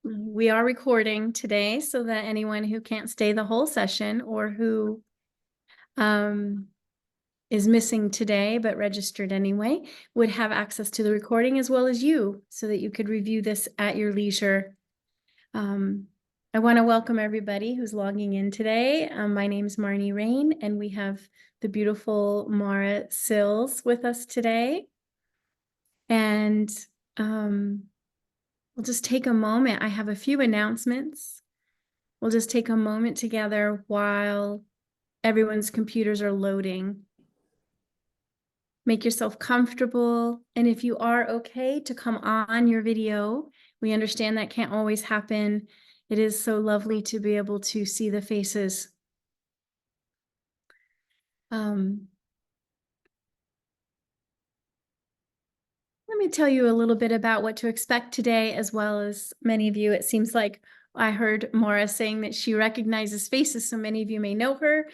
We are recording today so that anyone who can't stay the whole session or who is missing today but registered anyway would have access to the recording as well as you, so that you could review this at your leisure. I want to welcome everybody who's logging in today. My name is Marnie Rain, and we have the beautiful Maura Sills with us today. And we'll just take a moment. I have a few announcements. We'll just take a moment together while everyone's computers are loading. Make yourself comfortable. And if you are okay to come on your video, we understand that can't always happen. It is so lovely to be able to see the faces. Let me tell you a little bit about what to expect today, as well as many of you. It seems like I heard Maura saying that she recognizes faces, so many of you may know her.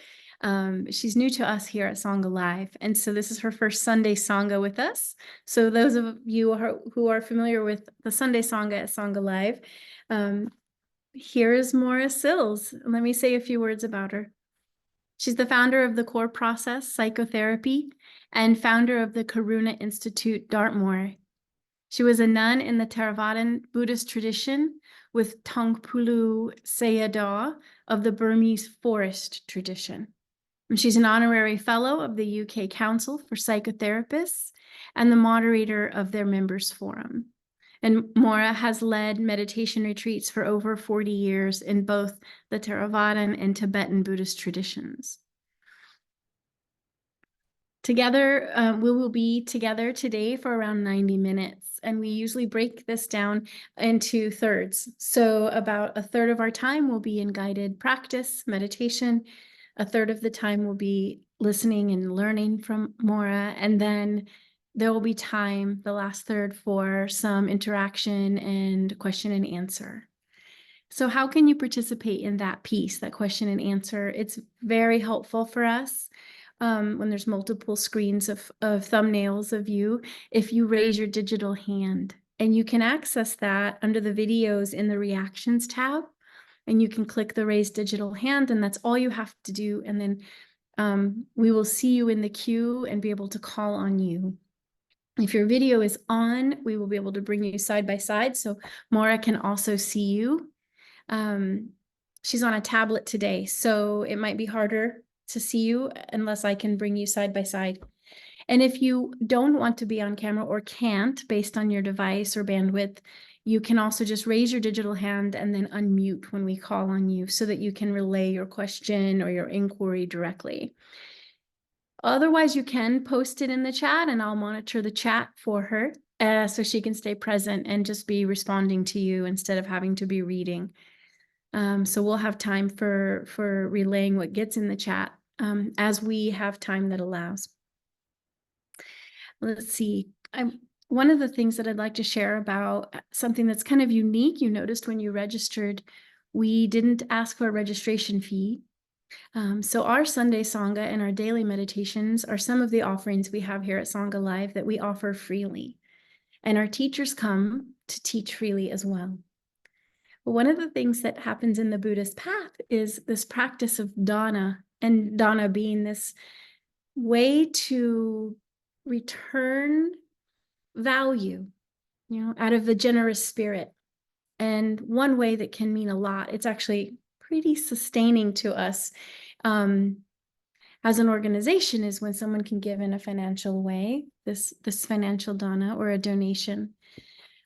She's new to us here at Sangha Live, and so this is her first Sunday Sangha with us. So those of you who are familiar with the Sunday Sangha at Sangha Live, here is Maura Sills. Let me say a few words about her. She's the founder of the Core Process Psychotherapy and founder of the Karuna Institute, Dartmoor. She was a nun in the Theravadan Buddhist tradition with Tongpulu Sayadaw of the Burmese forest tradition. And she's an honorary fellow of the UK Council for Psychotherapists and the moderator of their members forum. And Maura has led meditation retreats for over 40 years in both the Theravadan and Tibetan Buddhist traditions. Together, we will be together today for around 90 minutes, and we usually break this down into thirds. So about a third of our time will be in guided practice, meditation. A third of the time will be listening and learning from Maura, and then there will be time, the last third, for some interaction and question and answer. So how can you participate in that piece, that question and answer? It's very helpful for us when there's multiple screens of thumbnails of you, if you raise your digital hand. And you can access that under the videos in the reactions tab. And you can click the raise digital hand, and that's all you have to do. And then we will see you in the queue and be able to call on you. If your video is on, we will be able to bring you side by side, so Maura can also see you. She's on a tablet today, so it might be harder to see you unless I can bring you side by side. And if you don't want to be on camera or can't, based on your device or bandwidth, you can also just raise your digital hand and then unmute when we call on you, so that you can relay your question or your inquiry directly. Otherwise, you can post it in the chat, and I'll monitor the chat for her so she can stay present and just be responding to you instead of having to be reading. So we'll have time for relaying what gets in the chat as we have time that allows. Let's see. One of the things that I'd like to share about something that's kind of unique, you noticed when you registered, we didn't ask for a registration fee. So our Sunday Sangha and our daily meditations are some of the offerings we have here at Sangha Live that we offer freely. And our teachers come to teach freely as well. But one of the things that happens in the Buddhist path is this practice of dana, and dana being this way to return value, out of the generous spirit. And one way that can mean a lot, it's actually pretty sustaining to us as an organization, is when someone can give in a financial way, this financial dana or a donation.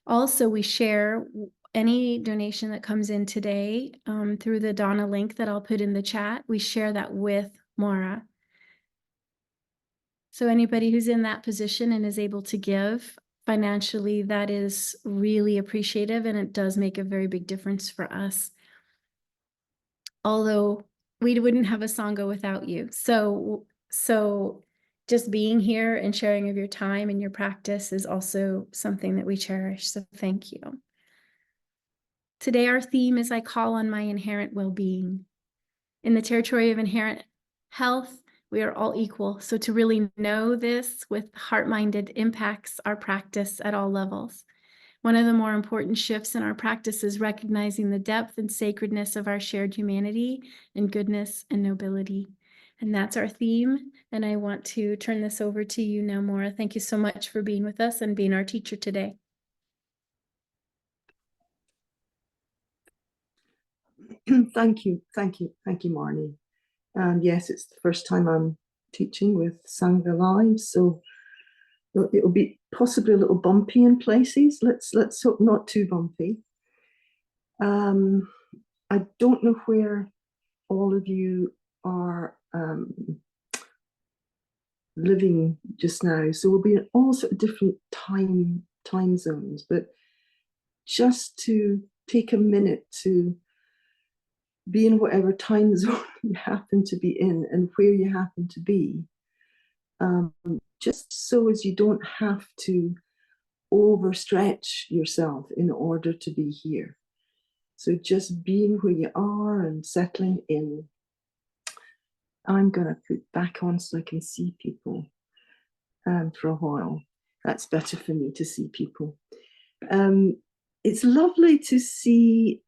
Also, we share any donation that comes in today through the dana link that I'll put in the chat. We share that with Maura. So anybody who's in that position and is able to give financially, that is really appreciative, and it does make a very big difference for us. Although we wouldn't have a Sangha without you. So just being here and sharing of your time and your practice is also something that we cherish. So thank you. Today, our theme is I call on my inherent well-being. In the territory of inherent health, we are all equal. So to really know this with heart-minded impacts our practice at all levels. One of the more important shifts in our practice is recognizing the depth and sacredness of our shared humanity and goodness and nobility. And that's our theme. And I want to turn this over to you now, Maura. Thank you so much for being with us and being our teacher today. Thank you, Marnie. And yes, it's the first time I'm teaching with Sangha Live, so it'll be possibly a little bumpy in places. Let's hope not too bumpy. I don't know where all of you are living just now, so we'll be in all sort of different time zones, but just to take a minute to be in whatever time zone you happen to be in and where you happen to be, just so as you don't have to overstretch yourself in order to be here. So just being where you are and settling in. I'm going to put back on so I can see people for a while. That's better for me to see people. It's lovely to see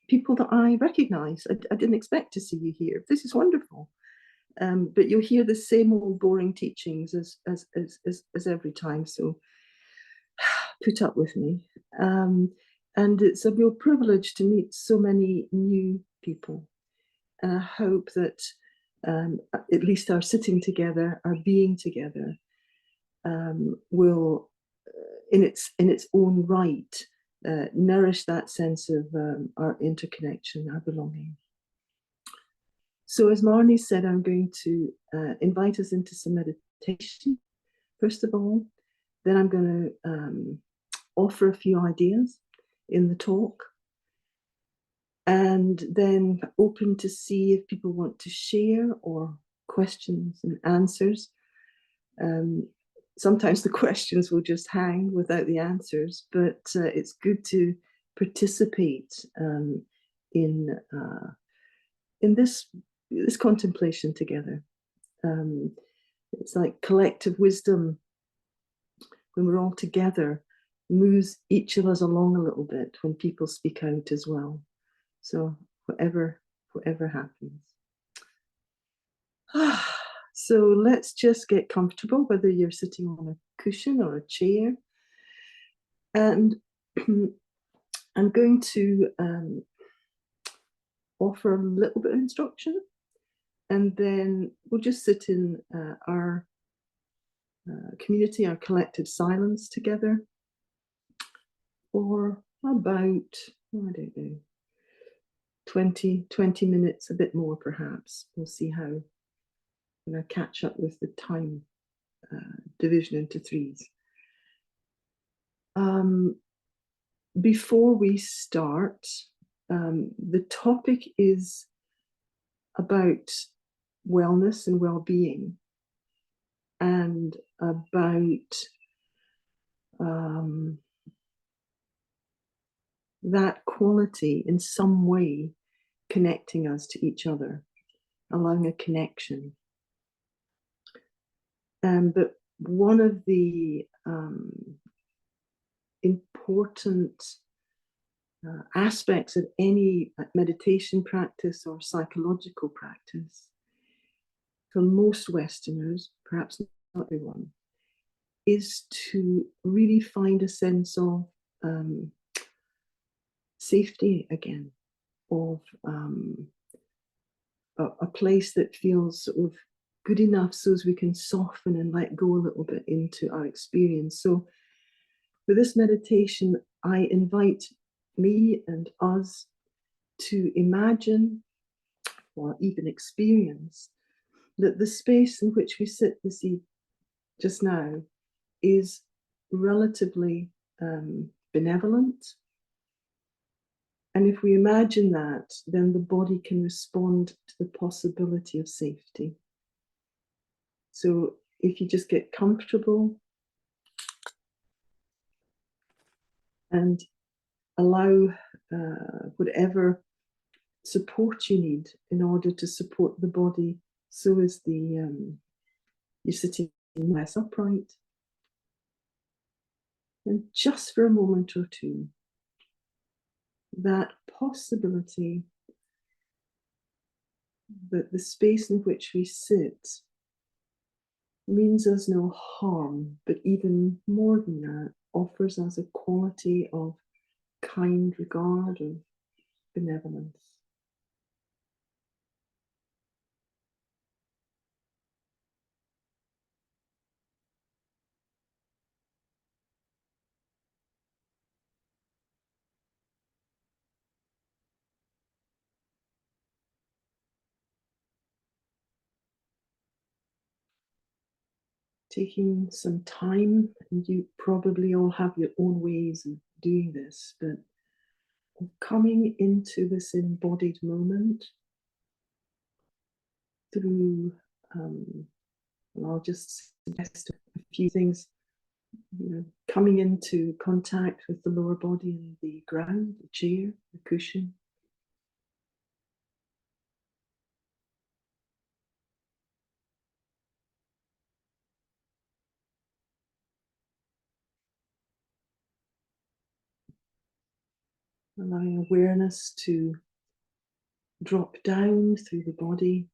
people that I recognize. I didn't expect to see you here. This is wonderful. But you'll hear the same old boring teachings as every time. So put up with me. And it's a real privilege to meet so many new people. And I hope that at least our sitting together, our being together, will, in its own right, nourish that sense of our interconnection, our belonging. So as Marnie said, I'm going to invite us into some meditation, first of all. Then I'm going to offer a few ideas in the talk, and then open to see if people want to share or questions and answers. Sometimes the questions will just hang without the answers, but it's good to participate in this contemplation together. It's like collective wisdom, when we're all together, moves each of us along a little bit when people speak out as well. So whatever happens. So let's just get comfortable, whether you're sitting on a cushion or a chair. And I'm going to offer a little bit of instruction, and then we'll just sit in our community, our collective silence together for about, I don't know, 20 minutes, a bit more perhaps. We'll see how I'm going to catch up with the time division into threes. Before we start, the topic is about wellness and well-being, and about that quality in some way connecting us to each other, allowing a connection. But one of the important aspects of any meditation practice or psychological practice, for most Westerners, perhaps not everyone, is to really find a sense of safety again, of a place that feels sort of good enough so as we can soften and let go a little bit into our experience. So for this meditation, I invite me and us to imagine or even experience that the space in which we sit just now is relatively benevolent. And if we imagine that, then the body can respond to the possibility of safety. So if you just get comfortable and allow whatever support you need in order to support the body, so as you're sitting nice upright. And just for a moment or two, that possibility that the space in which we sit means us no harm, but even more than that, offers us a quality of kind regard, of benevolence. Taking some time, and you probably all have your own ways of doing this, but of coming into this embodied moment through, and I'll just suggest a few things, coming into contact with the lower body and the ground, the chair, the cushion. Allowing awareness to drop down through the body.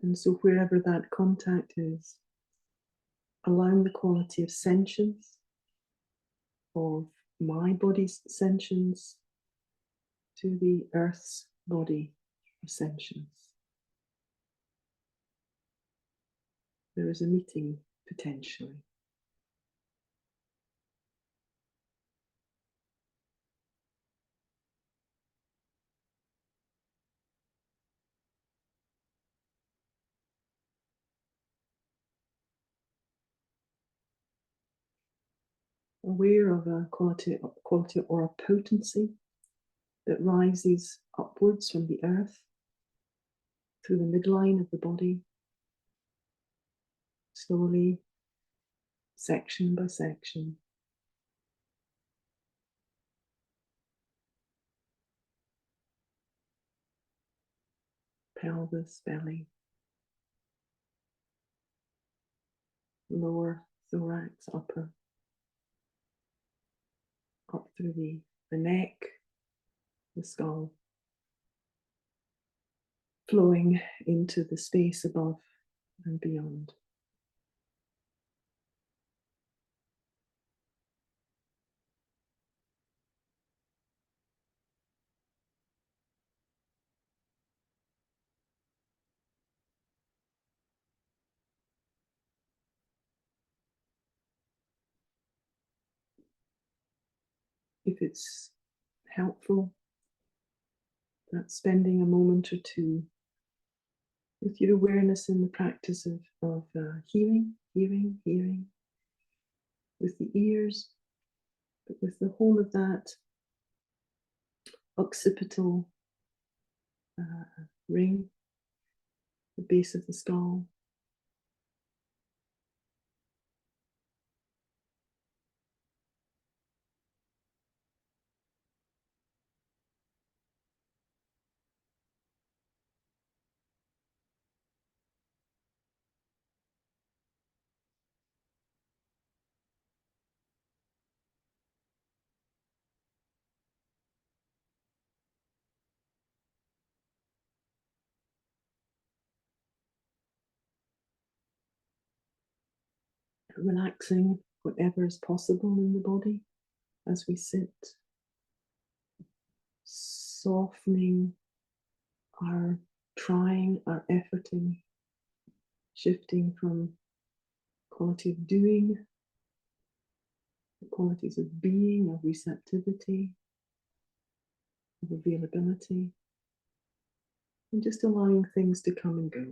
And so, wherever that contact is, allowing the quality of sentience, of my body's sentience, to the earth's body of sentience. There is a meeting potentially. Aware of a quality or a potency that rises upwards from the earth through the midline of the body, slowly, section by section. Pelvis, belly, lower thorax, upper, up through the neck, the skull, flowing into the space above and beyond. If it's helpful, that's spending a moment or two with your awareness in the practice of hearing, with the ears, but with the whole of that occipital ring, the base of the skull. Relaxing whatever is possible in the body as we sit, softening our trying, our efforting, shifting from quality of doing, the qualities of being, of receptivity, of availability, and just allowing things to come and go.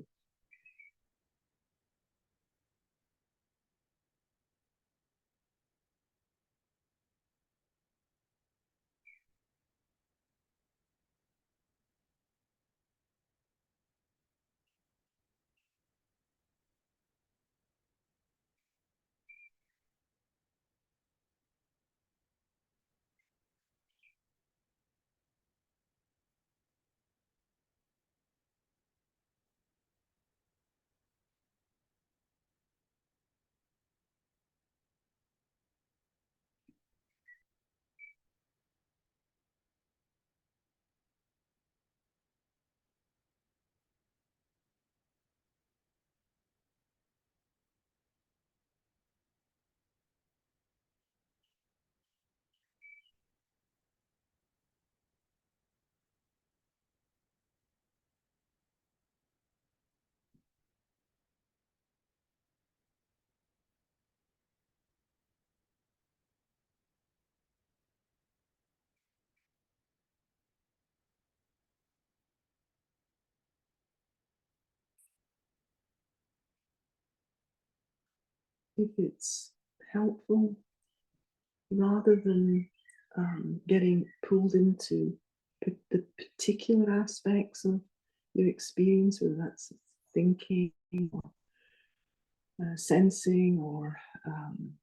if it's helpful, rather than getting pulled into the particular aspects of your experience, whether that's thinking or sensing or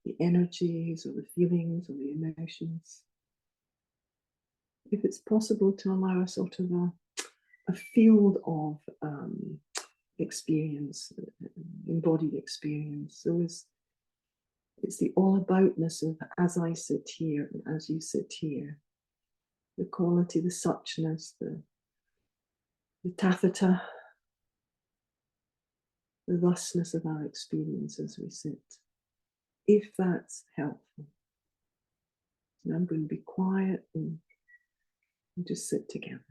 the energies or the feelings or the emotions. If it's possible to allow a sort of a field of experience, embodied experience. So it's the all aboutness of as I sit here and as you sit here, the quality, the suchness, the tathata, the thusness of our experience as we sit, if that's helpful. And I'm going to be quiet and just sit together.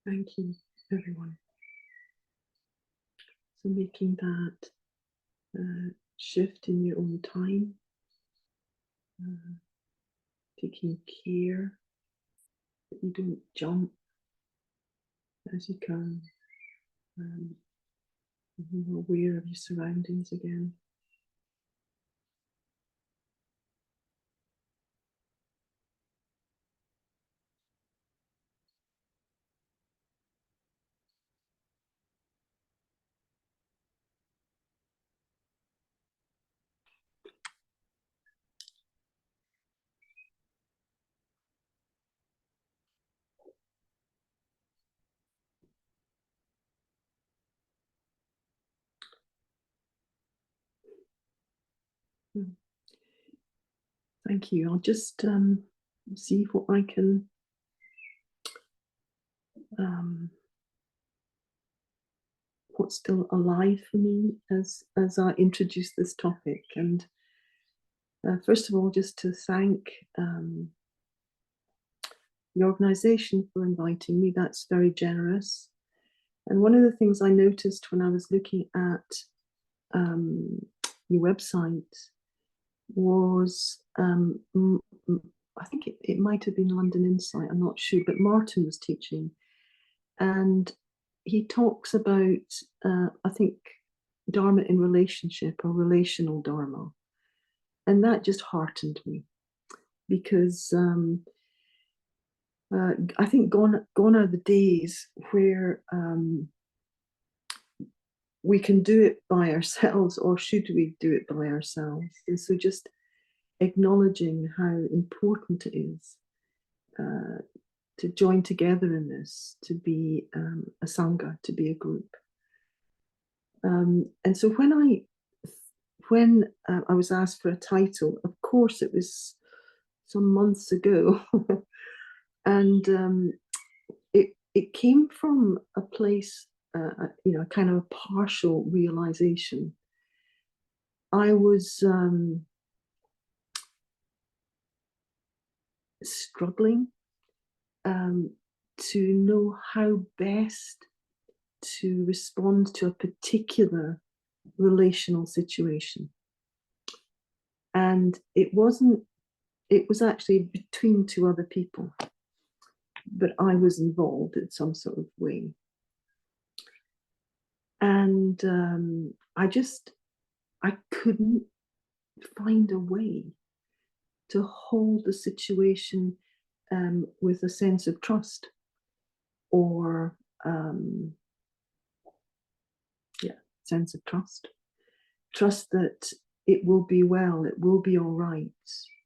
Thank you, everyone. So making that shift in your own time, taking care that you don't jump as you come, you're aware of your surroundings again. Thank you. I'll just see what I can what's still alive for me as I introduce this topic. And first of all, just to thank the organisation for inviting me. That's very generous. And one of the things I noticed when I was looking at your website was, I think it might have been London Insight, I'm not sure, but Martin was teaching. And he talks about, I think, Dharma in relationship or relational Dharma. And that just heartened me because I think gone are the days where we can do it by ourselves, or should we do it by ourselves? And so just acknowledging how important it is to join together in this, to be a Sangha, to be a group. And so when I was asked for a title, of course it was some months ago, and it came from a place, kind of a partial realization. I was struggling to know how best to respond to a particular relational situation. And it was actually between two other people, but I was involved in some sort of way. And I couldn't find a way to hold the situation with a sense of trust, or sense of trust that it will be well, it will be all right.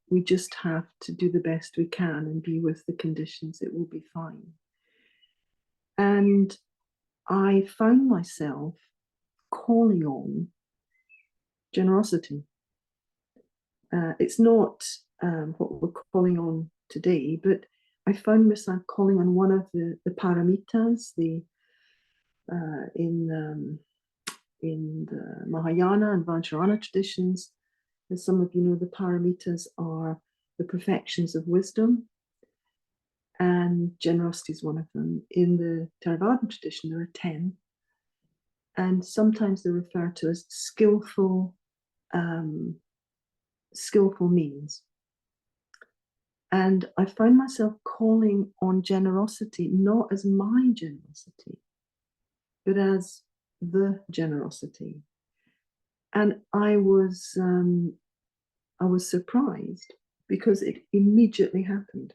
We just have to do the best we can and be with the conditions. It will be fine. And I found myself calling on generosity. It's not what we're calling on today, but I found myself calling on one of the paramitas, in the Mahayana and Vajrayana traditions. As some of you know, the paramitas are the perfections of wisdom, and generosity is one of them. In the Theravada tradition, there are 10, and sometimes they're referred to as skillful means. And I find myself calling on generosity, not as my generosity, but as the generosity. And I was surprised because it immediately happened.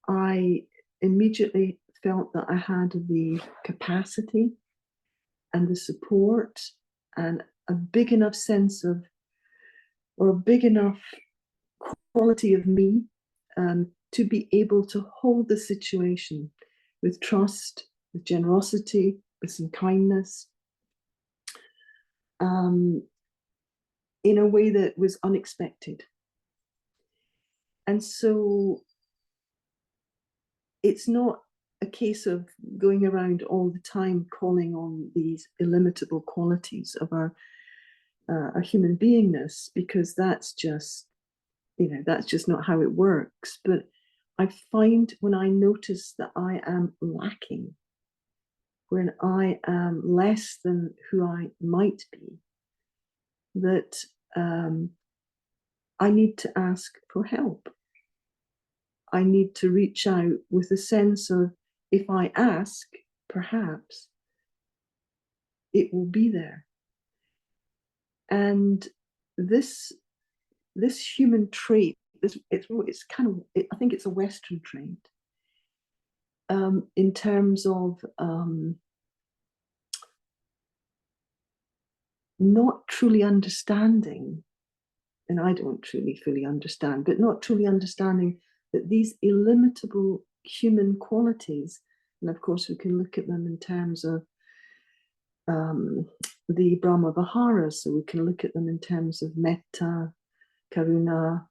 I immediately felt that I had the capacity and the support and a big enough sense of, or a big enough quality of me to be able to hold the situation with trust, with generosity, with some kindness, in a way that was unexpected. And so it's not a case of going around all the time calling on these illimitable qualities of our human beingness, because that's just not how it works. But I find when I notice that I am lacking, when I am less than who I might be, that I need to ask for help. I need to reach out with a sense of, if I ask, perhaps it will be there. And this human trait, it's kind of, I think it's a Western trait, in terms of not truly understanding, and I don't truly fully understand, but not truly understanding that these illimitable human qualities, and of course we can look at them in terms of the Brahma Viharas, so we can look at them in terms of metta, karuna,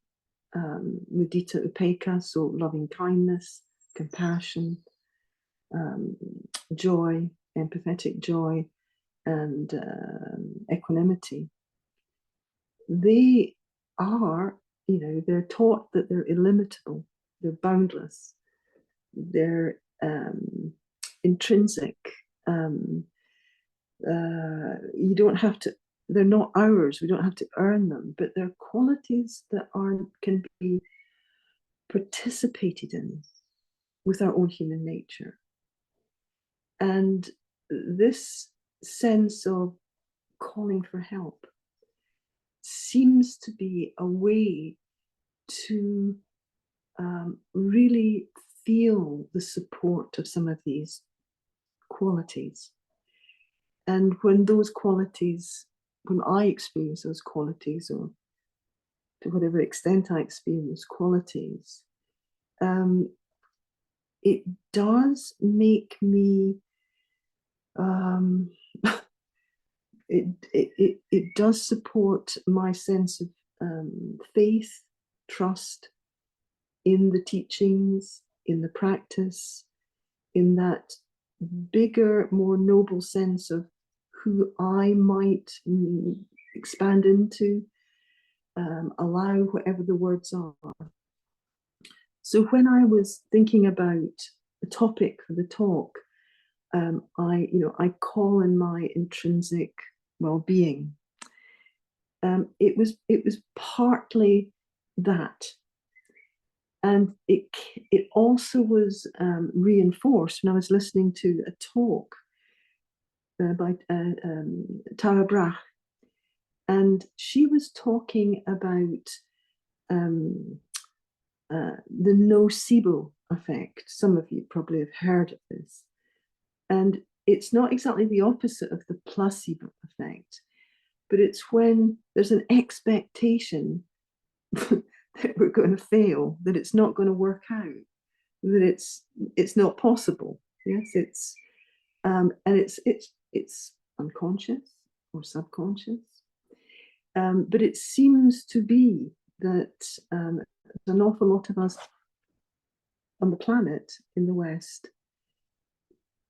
mudita, upekkha, so loving kindness, compassion, joy, empathetic joy, and equanimity. They are, they're taught that they're illimitable, they're boundless, they're intrinsic. You don't have to, they're not ours, we don't have to earn them, but they're qualities that can be participated in with our own human nature. And this sense of calling for help seems to be a way to really feel the support of some of these qualities. And when I experience those qualities, or to whatever extent I experience those qualities, it does make me, it does support my sense of faith, trust in the teachings, in the practice, in that bigger, more noble sense of who I might expand into, allow, whatever the words are. So when I was thinking about the topic for the talk, I call in my intrinsic well-being. It was partly that, and it also was reinforced when I was listening to a talk by Tara Brach, and she was talking about the nocebo effect. Some of you probably have heard of this, and it's not exactly the opposite of the placebo effect, but it's when there's an expectation that we're going to fail, that it's not going to work out, that it's not possible. Yes, it's and it's unconscious or subconscious, but it seems to be that there's an awful lot of us on the planet in the West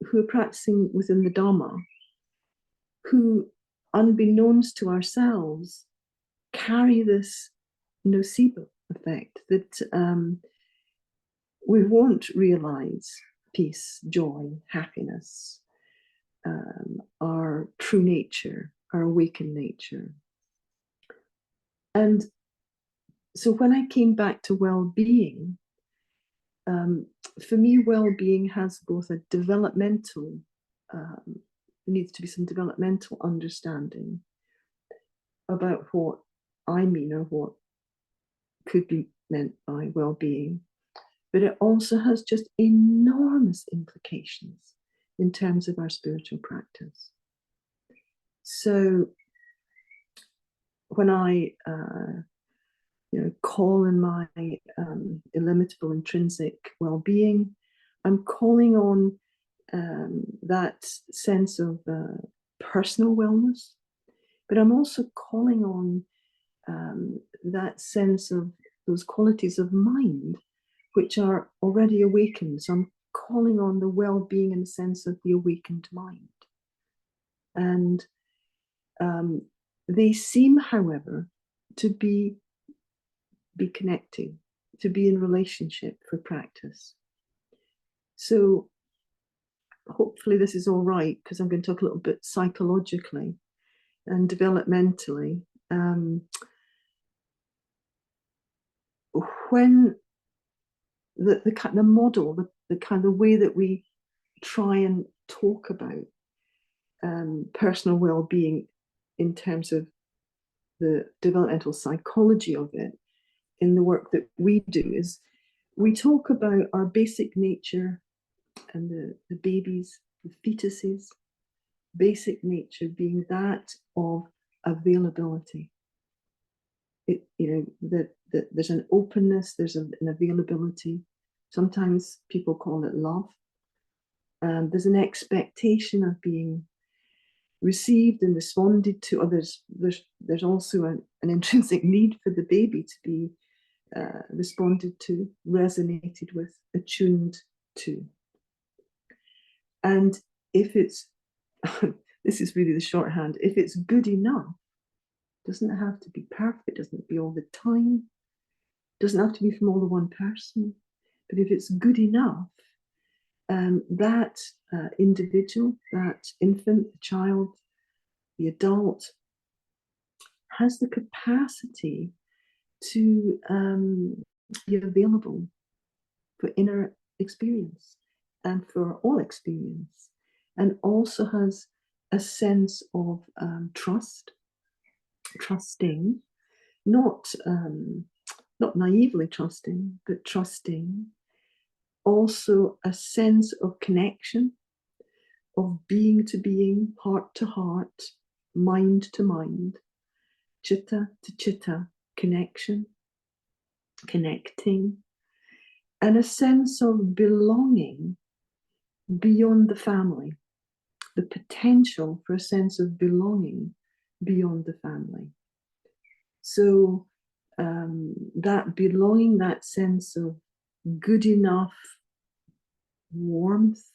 who are practicing within the Dharma, who, unbeknownst to ourselves, carry this nocebo effect, that we won't realize peace, joy, happiness, our true nature, our awakened nature. And so when I came back to well-being, for me, well-being has both a developmental, there needs to be some developmental understanding about what I mean, or what could be meant by well-being, but it also has just enormous implications in terms of our spiritual practice. So when I call in my illimitable intrinsic well-being, I'm calling on that sense of personal wellness, but I'm also calling on that sense of those qualities of mind which are already awakened. So I'm calling on the well-being in the sense of the awakened mind. And they seem, however, to be connected. to be in relationship for practice. So hopefully this is all right, because I'm going to talk a little bit psychologically and developmentally. When the model, the kind of way that we try and talk about personal well-being in terms of the developmental psychology of it in the work that we do, is we talk about our basic nature and the babies, the fetuses, basic nature being that of availability. That there's an openness, there's an availability. Sometimes people call it love. There's an expectation of being received and responded to. Others, there's also an intrinsic need for the baby to be responded to, resonated with, attuned to. And if it's, this is really the shorthand, if it's good enough, doesn't have to be perfect, doesn't be all the time, doesn't have to be from all the one person, but if it's good enough, that individual, that infant, the child, the adult, has the capacity to be available for inner experience and for all experience, and also has a sense of trusting, not naively trusting, but trusting. Also a sense of connection, of being to being, heart to heart, mind to mind, chitta to chitta, connection, connecting, and a sense of belonging beyond the family, the potential for a sense of belonging beyond the family. So that belonging, that sense of good enough warmth,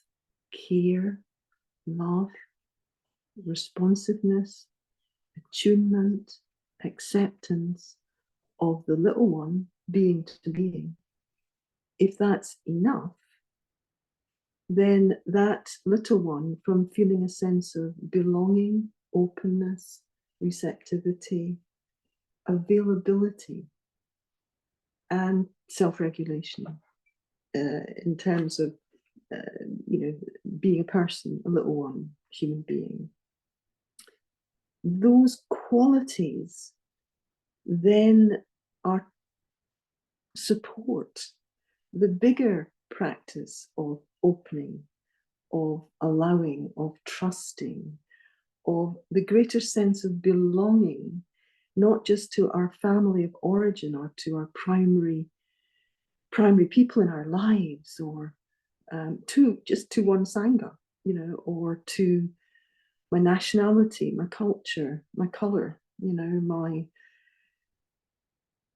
care, love, responsiveness, attunement, acceptance of the little one being to being. If that's enough, then that little one, from feeling a sense of belonging, openness, receptivity, availability, and self-regulation in terms of being a person, a little one, human being. Those qualities then are support the bigger practice of opening, of allowing, of trusting, of the greater sense of belonging, not just to our family of origin or to our primary people in our lives, or to one Sangha, or to my nationality, my culture, my color,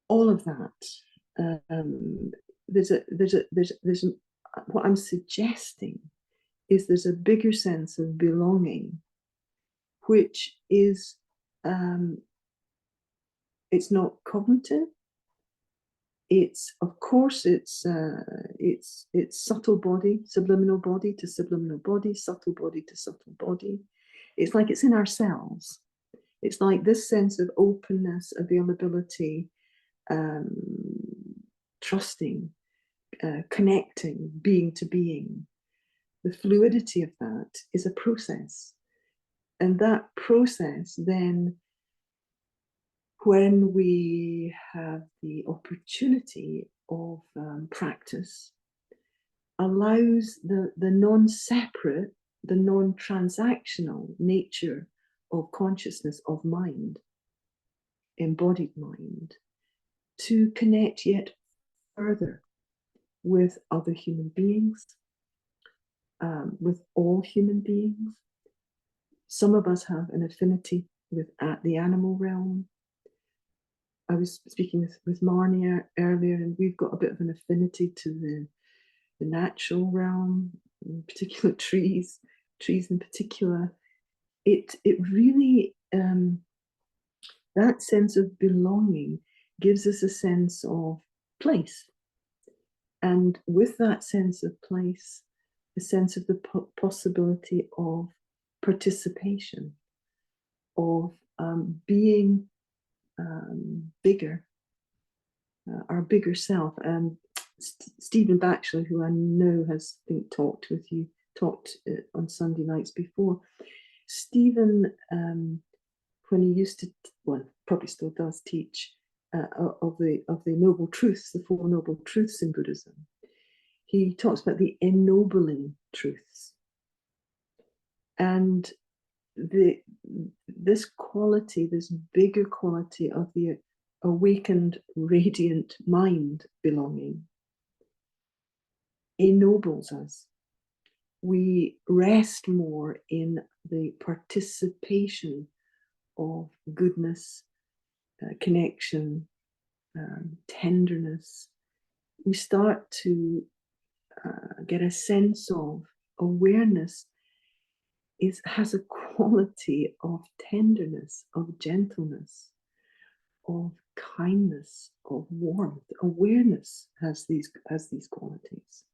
all of that. There's what I'm suggesting is there's a bigger sense of belonging, which is it's not cognitive. It's, of course, it's subtle body, subliminal body to subliminal body, subtle body to subtle body. It's like it's in our cells. It's like this sense of openness, availability, trusting, connecting, being to being. The fluidity of that is a process. And that process then, when we have the opportunity of practice, allows the non-separate, the non-transactional nature of consciousness, of mind, embodied mind, to connect yet further with other human beings, with all human beings. Some of us have an affinity with the animal realm. I was speaking with Marnie earlier, and we've got a bit of an affinity to the natural realm, in particular trees in particular. It really, that sense of belonging gives us a sense of place, And with that sense of place, a sense of the possibility of participation, of being bigger, our bigger self. And Stephen Batchelor, who I know has talked on Sunday nights before. Stephen, when he used to, well, probably still does teach of the noble truths, the Four Noble Truths in Buddhism. He talks about the ennobling truths, and this quality, this bigger quality of the awakened, radiant mind belonging, ennobles us. We rest more in the participation of goodness, connection, tenderness. We start to get a sense of awareness has a quality of tenderness, of gentleness, of kindness, of warmth. Awareness has these qualities.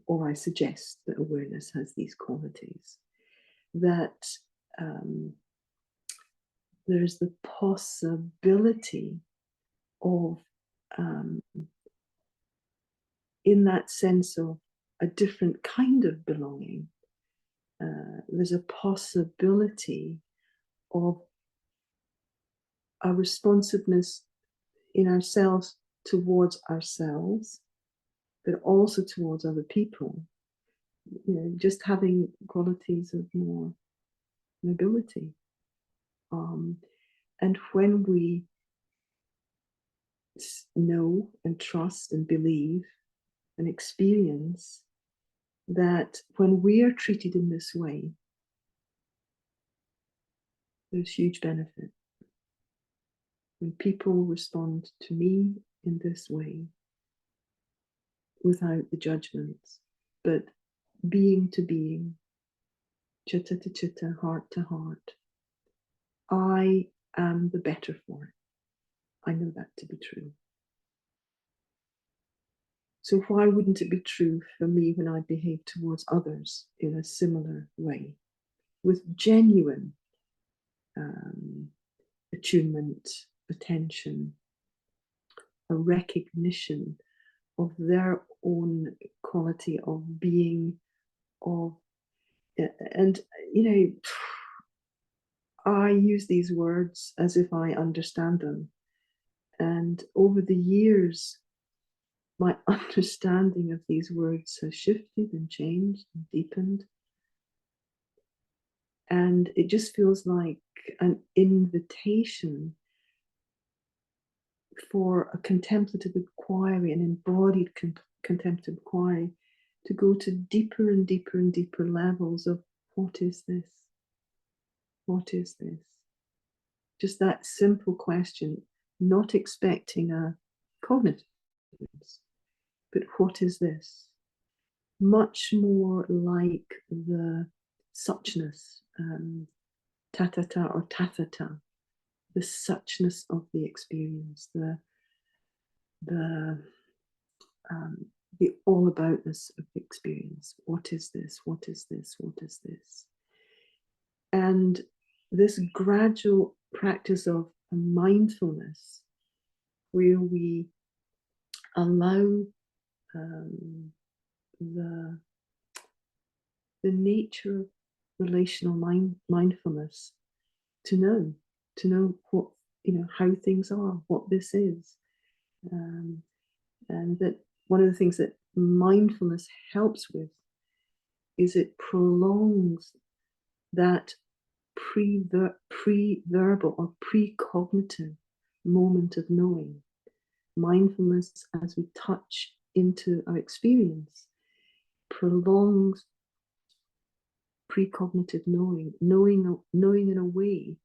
Or I suggest that awareness has these qualities. That there's the possibility of, in that sense of a different kind of belonging, there's a possibility of a responsiveness in ourselves towards ourselves, but also towards other people. Just having qualities of more nobility. And when we know and trust and believe and experience that when we are treated in this way, there's huge benefit. When people respond to me in this way, without the judgments, but being to being, chitta to chitta, heart to heart, I am the better for it. I know that to be true. So why wouldn't it be true for me when I behave towards others in a similar way, with genuine attunement, attention, a recognition of their own quality of being, and I use these words as if I understand them. And over the years, my understanding of these words has shifted and changed and deepened. And it just feels like an invitation for a contemplative inquiry, an embodied contemplative inquiry, to go to deeper and deeper and deeper levels of what is this? What is this? Just that simple question, not expecting a cognitive answer, but what is this? Much more like the suchness, tatata or tathata, the suchness of the experience, the all aboutness of the experience. What is this? What is this? What is this? And this gradual practice of mindfulness, where we allow the nature of relational mindfulness to know what, how things are, what this is, and that one of the things that mindfulness helps with is it prolongs that pre-verbal or precognitive moment of knowing. Mindfulness, as we touch into our experience, prolongs precognitive knowing in a way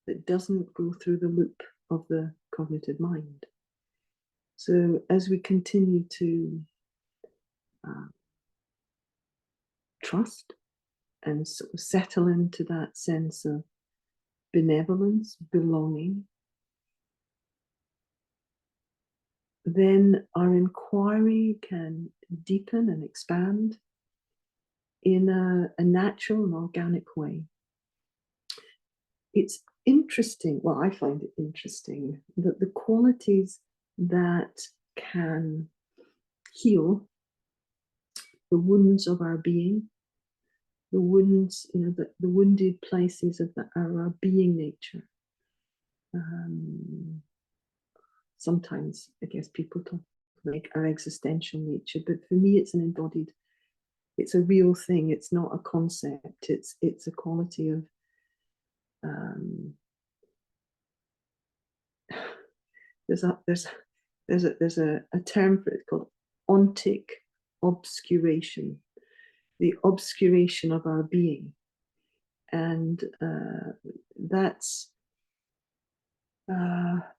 that doesn't go through the loop of the cognitive mind. So as we continue to trust and sort of settle into that sense of benevolence, belonging, then our inquiry can deepen and expand in a natural and organic way. It's interesting, well, I find it interesting that the qualities that can heal the wounds of our being, the wounds, the wounded places of our being nature. Sometimes, I guess, people talk like our existential nature, but for me, it's an embodied. It's a real thing. It's not a concept. It's a quality of. There's a term for it called ontic obscuration, the obscuration of our being, and that's.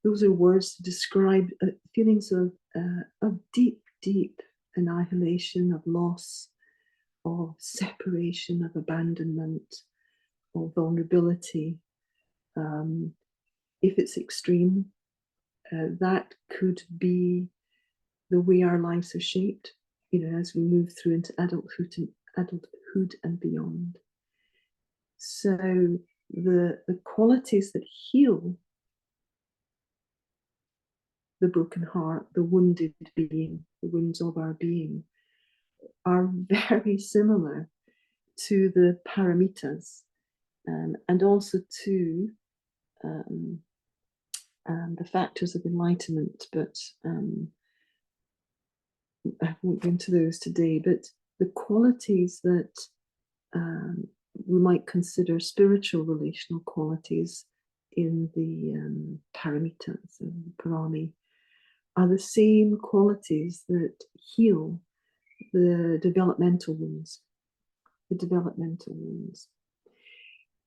Those are words to describe feelings of deep, deep annihilation, of loss, of separation, of abandonment, of vulnerability. If it's extreme, that could be the way our lives are shaped, as we move through into adulthood and beyond. So the qualities that heal the broken heart, the wounded being, the wounds of our being, are very similar to the paramitas, and also to the factors of enlightenment. But I won't go into those today. But the qualities that we might consider spiritual relational qualities in the paramitas and parami are the same qualities that heal the developmental wounds.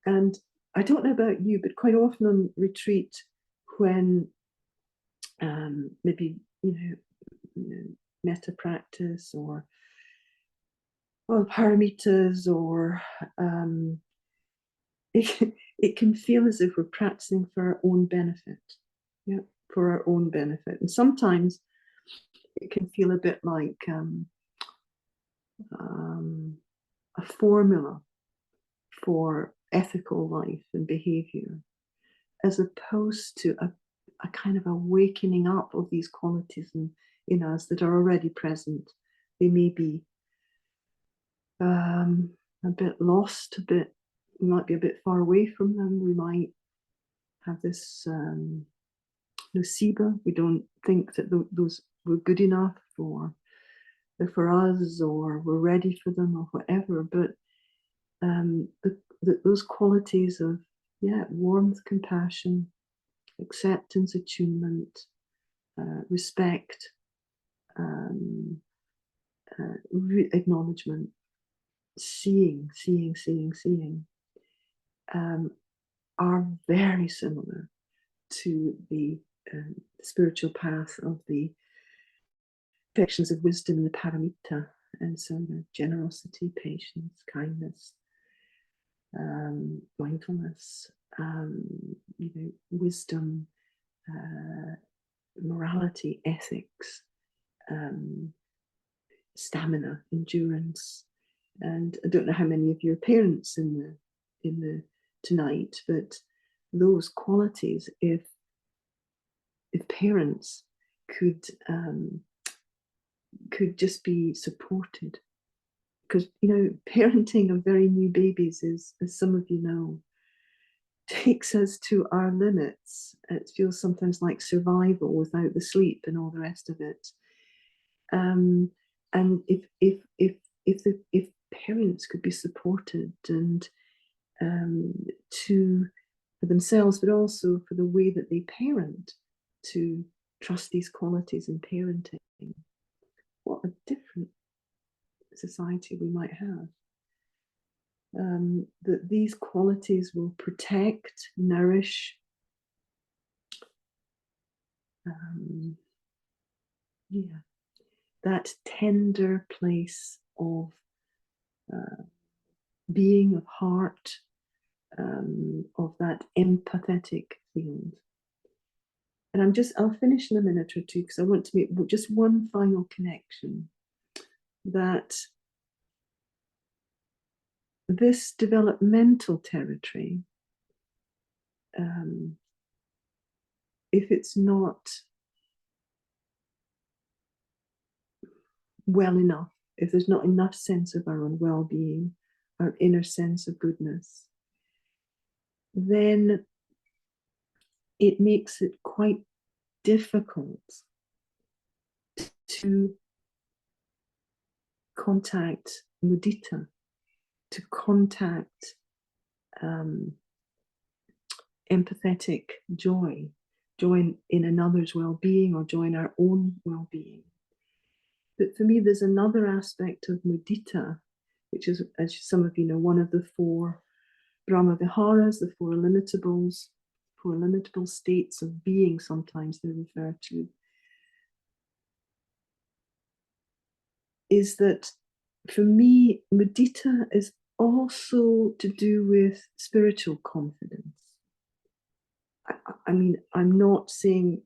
And I don't know about you, but quite often on retreat, when maybe metta practice or paramitas, or it can feel as if we're practicing for our own benefit. Yeah, for our own benefit. And sometimes it can feel a bit like a formula for ethical life and behavior, as opposed to a kind of awakening up of these qualities in us that are already present. They may be a bit lost, we might be a bit far away from them. We might have this nocebo. We don't think that those were good enough, or they're for us, or we're ready for them, or whatever. But those qualities of warmth, compassion, acceptance, attunement, respect, acknowledgement, seeing, are very similar to the spiritual path of the perfections of wisdom in the paramita. And so generosity, patience, kindness, mindfulness, wisdom, morality, ethics, stamina, endurance. And I don't know how many of your parents in the tonight, but those qualities, if parents could just be supported, because parenting of very new babies is, as some of you know, takes us to our limits. It feels sometimes like survival without the sleep and all the rest of it. And if parents could be supported, and for themselves, but also for the way that they parent, to trust these qualities in parenting, what a different society we might have. That these qualities will protect, nourish, that tender place of being, of heart, of that empathetic field. And I'll finish in a minute or two because I want to make just one final connection, that this developmental territory, if it's not well enough, if there's not enough sense of our own well-being, our inner sense of goodness, then it makes it quite difficult to contact mudita, to contact empathetic joy in another's well-being, or joy in our own well-being. But for me, there's another aspect of mudita, which is, as some of you know, one of the four Brahma Viharas, the four illimitable states of being, sometimes they're referred to, is that for me, mudita is also to do with spiritual confidence. I mean, I'm not saying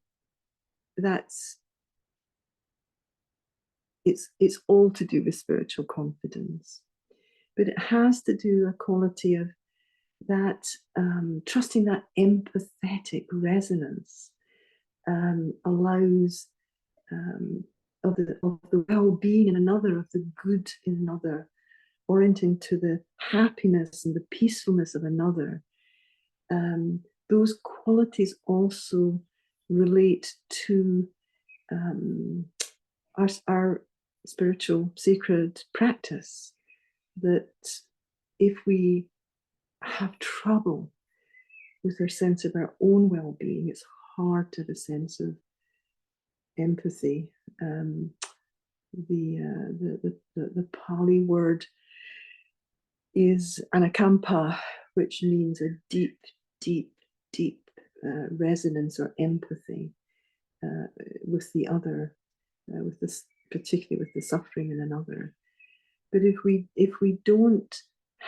it's all to do with spiritual confidence, but it has to do a quality of that, trusting that empathetic resonance allows of the well-being in another, of the good in another, orienting to the happiness and the peacefulness of another. Those qualities also relate to our spiritual sacred practice, that if we have trouble with our sense of our own well-being, it's hard to have a sense of empathy. The Pali word is anakampa, which means a deep resonance or empathy with the other, with this, particularly with the suffering in another. But if we don't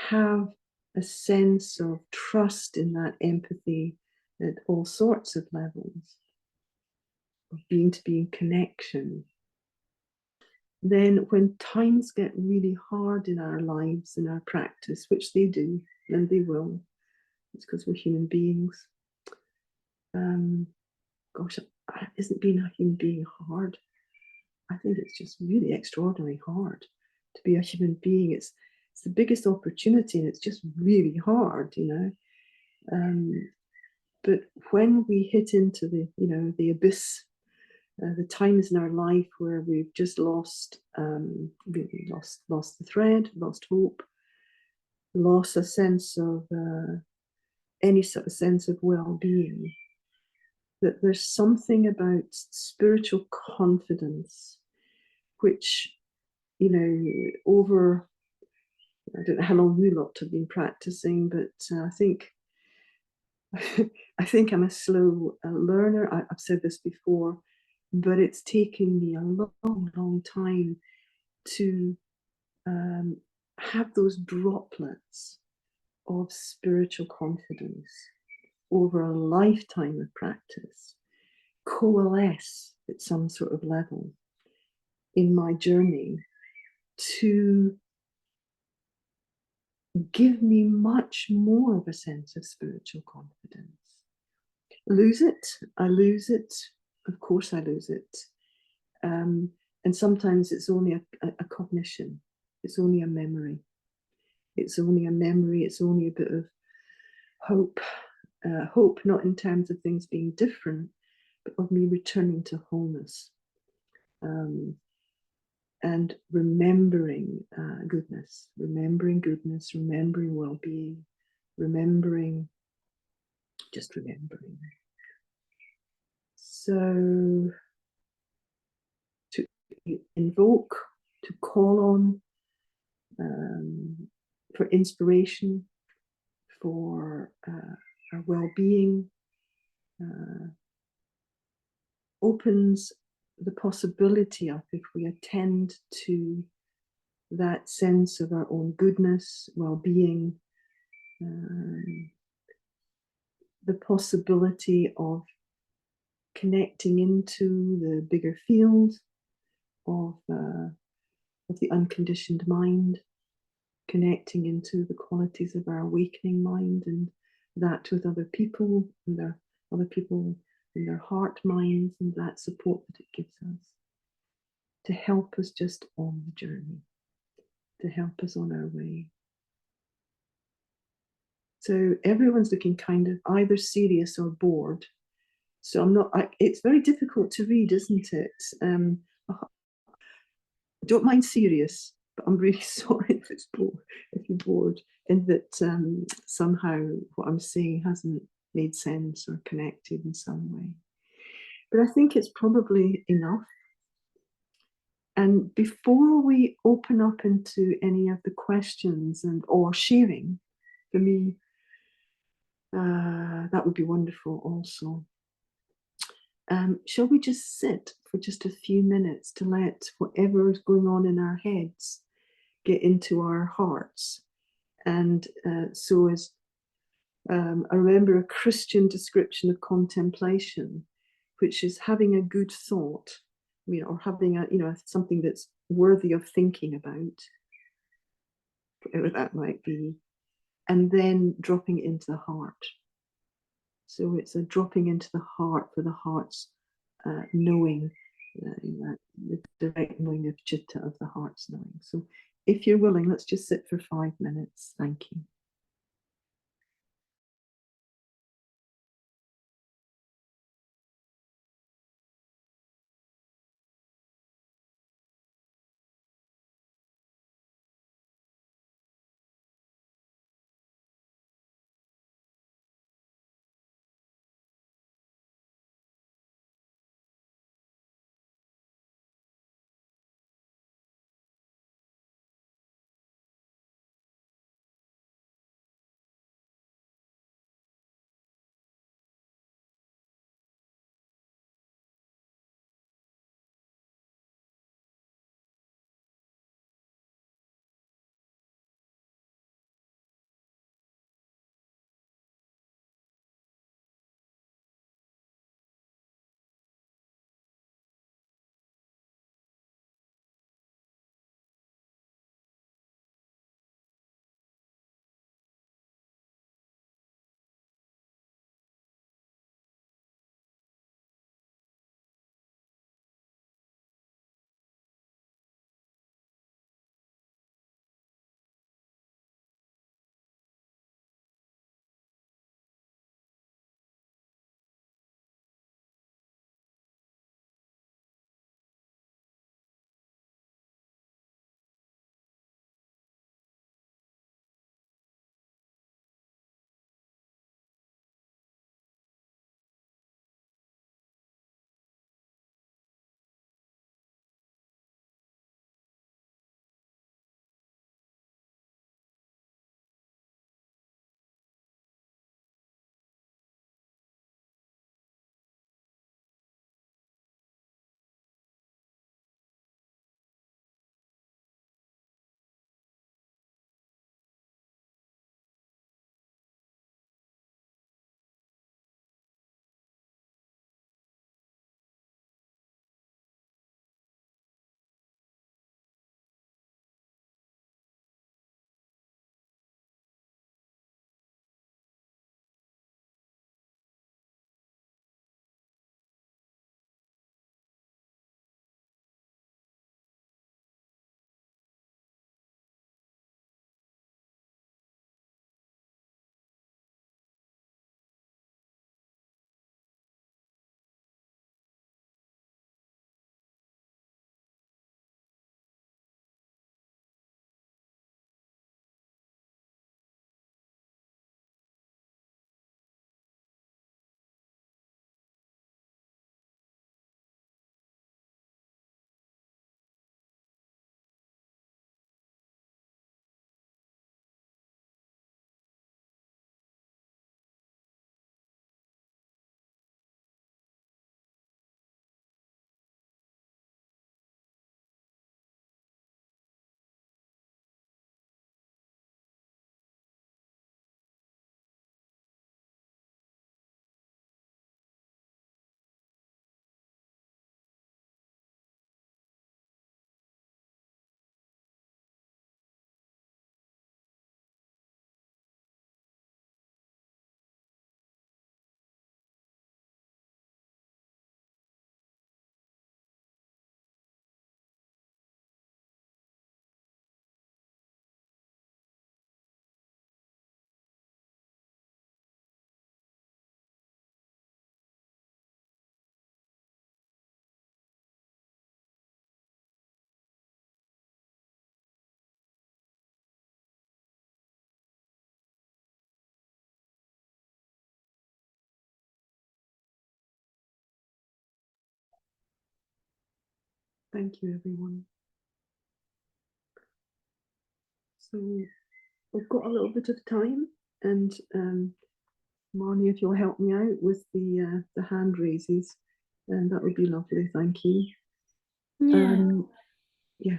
have a sense of trust in that empathy at all sorts of levels, of being to be in connection, then when times get really hard in our lives, in our practice, which they do, and they will, it's because we're human beings. Gosh, isn't being a human being hard? I think it's just really extraordinarily hard to be a human being. It's the biggest opportunity, and it's just really hard, you know. But when we hit into the abyss, the times in our life where we've just lost the thread, lost hope, lost a sense of any sort of sense of well-being, that there's something about spiritual confidence, which, you know, over, I don't know how long you lot have been practicing, but I think I'm a slow learner. I've said this before, but it's taken me a long time to have those droplets of spiritual confidence over a lifetime of practice coalesce at some sort of level in my journey to give me much more of a sense of spiritual confidence. I lose it, of course I lose it. And sometimes it's only a cognition, it's only a memory. It's only a bit of hope. Hope not in terms of things being different, but of me returning to wholeness. And remembering goodness, remembering well-being, just remembering. So to invoke, to call on for inspiration, for our well-being, opens the possibility of, if we attend to that sense of our own goodness, well-being, the possibility of connecting into the bigger field of the unconditioned mind, connecting into the qualities of our awakening mind, and that with other people and their other people in their heart minds, and that support that it gives us to help us just on the journey, to help us on our way. So everyone's looking kind of either serious or bored. So it's very difficult to read, isn't it? I don't mind serious, but I'm really sorry if you're bored, and that somehow what I'm saying hasn't made sense or connected in some way. But I think it's probably enough. And before we open up into any of the questions or sharing, for me, that would be wonderful also. Shall we just sit for just a few minutes to let whatever is going on in our heads get into our hearts? And so as I remember a Christian description of contemplation, which is having a good thought, or having something that's worthy of thinking about, whatever that might be, and then dropping it into the heart. So it's a dropping into the heart for the heart's knowing, the direct knowing of chitta, of the heart's knowing. So if you're willing, let's just sit for 5 minutes. Thank you. Thank you, everyone. So we've got a little bit of time, and Marnie, if you'll help me out with the hand raises, and that would be lovely. Thank you. Yeah.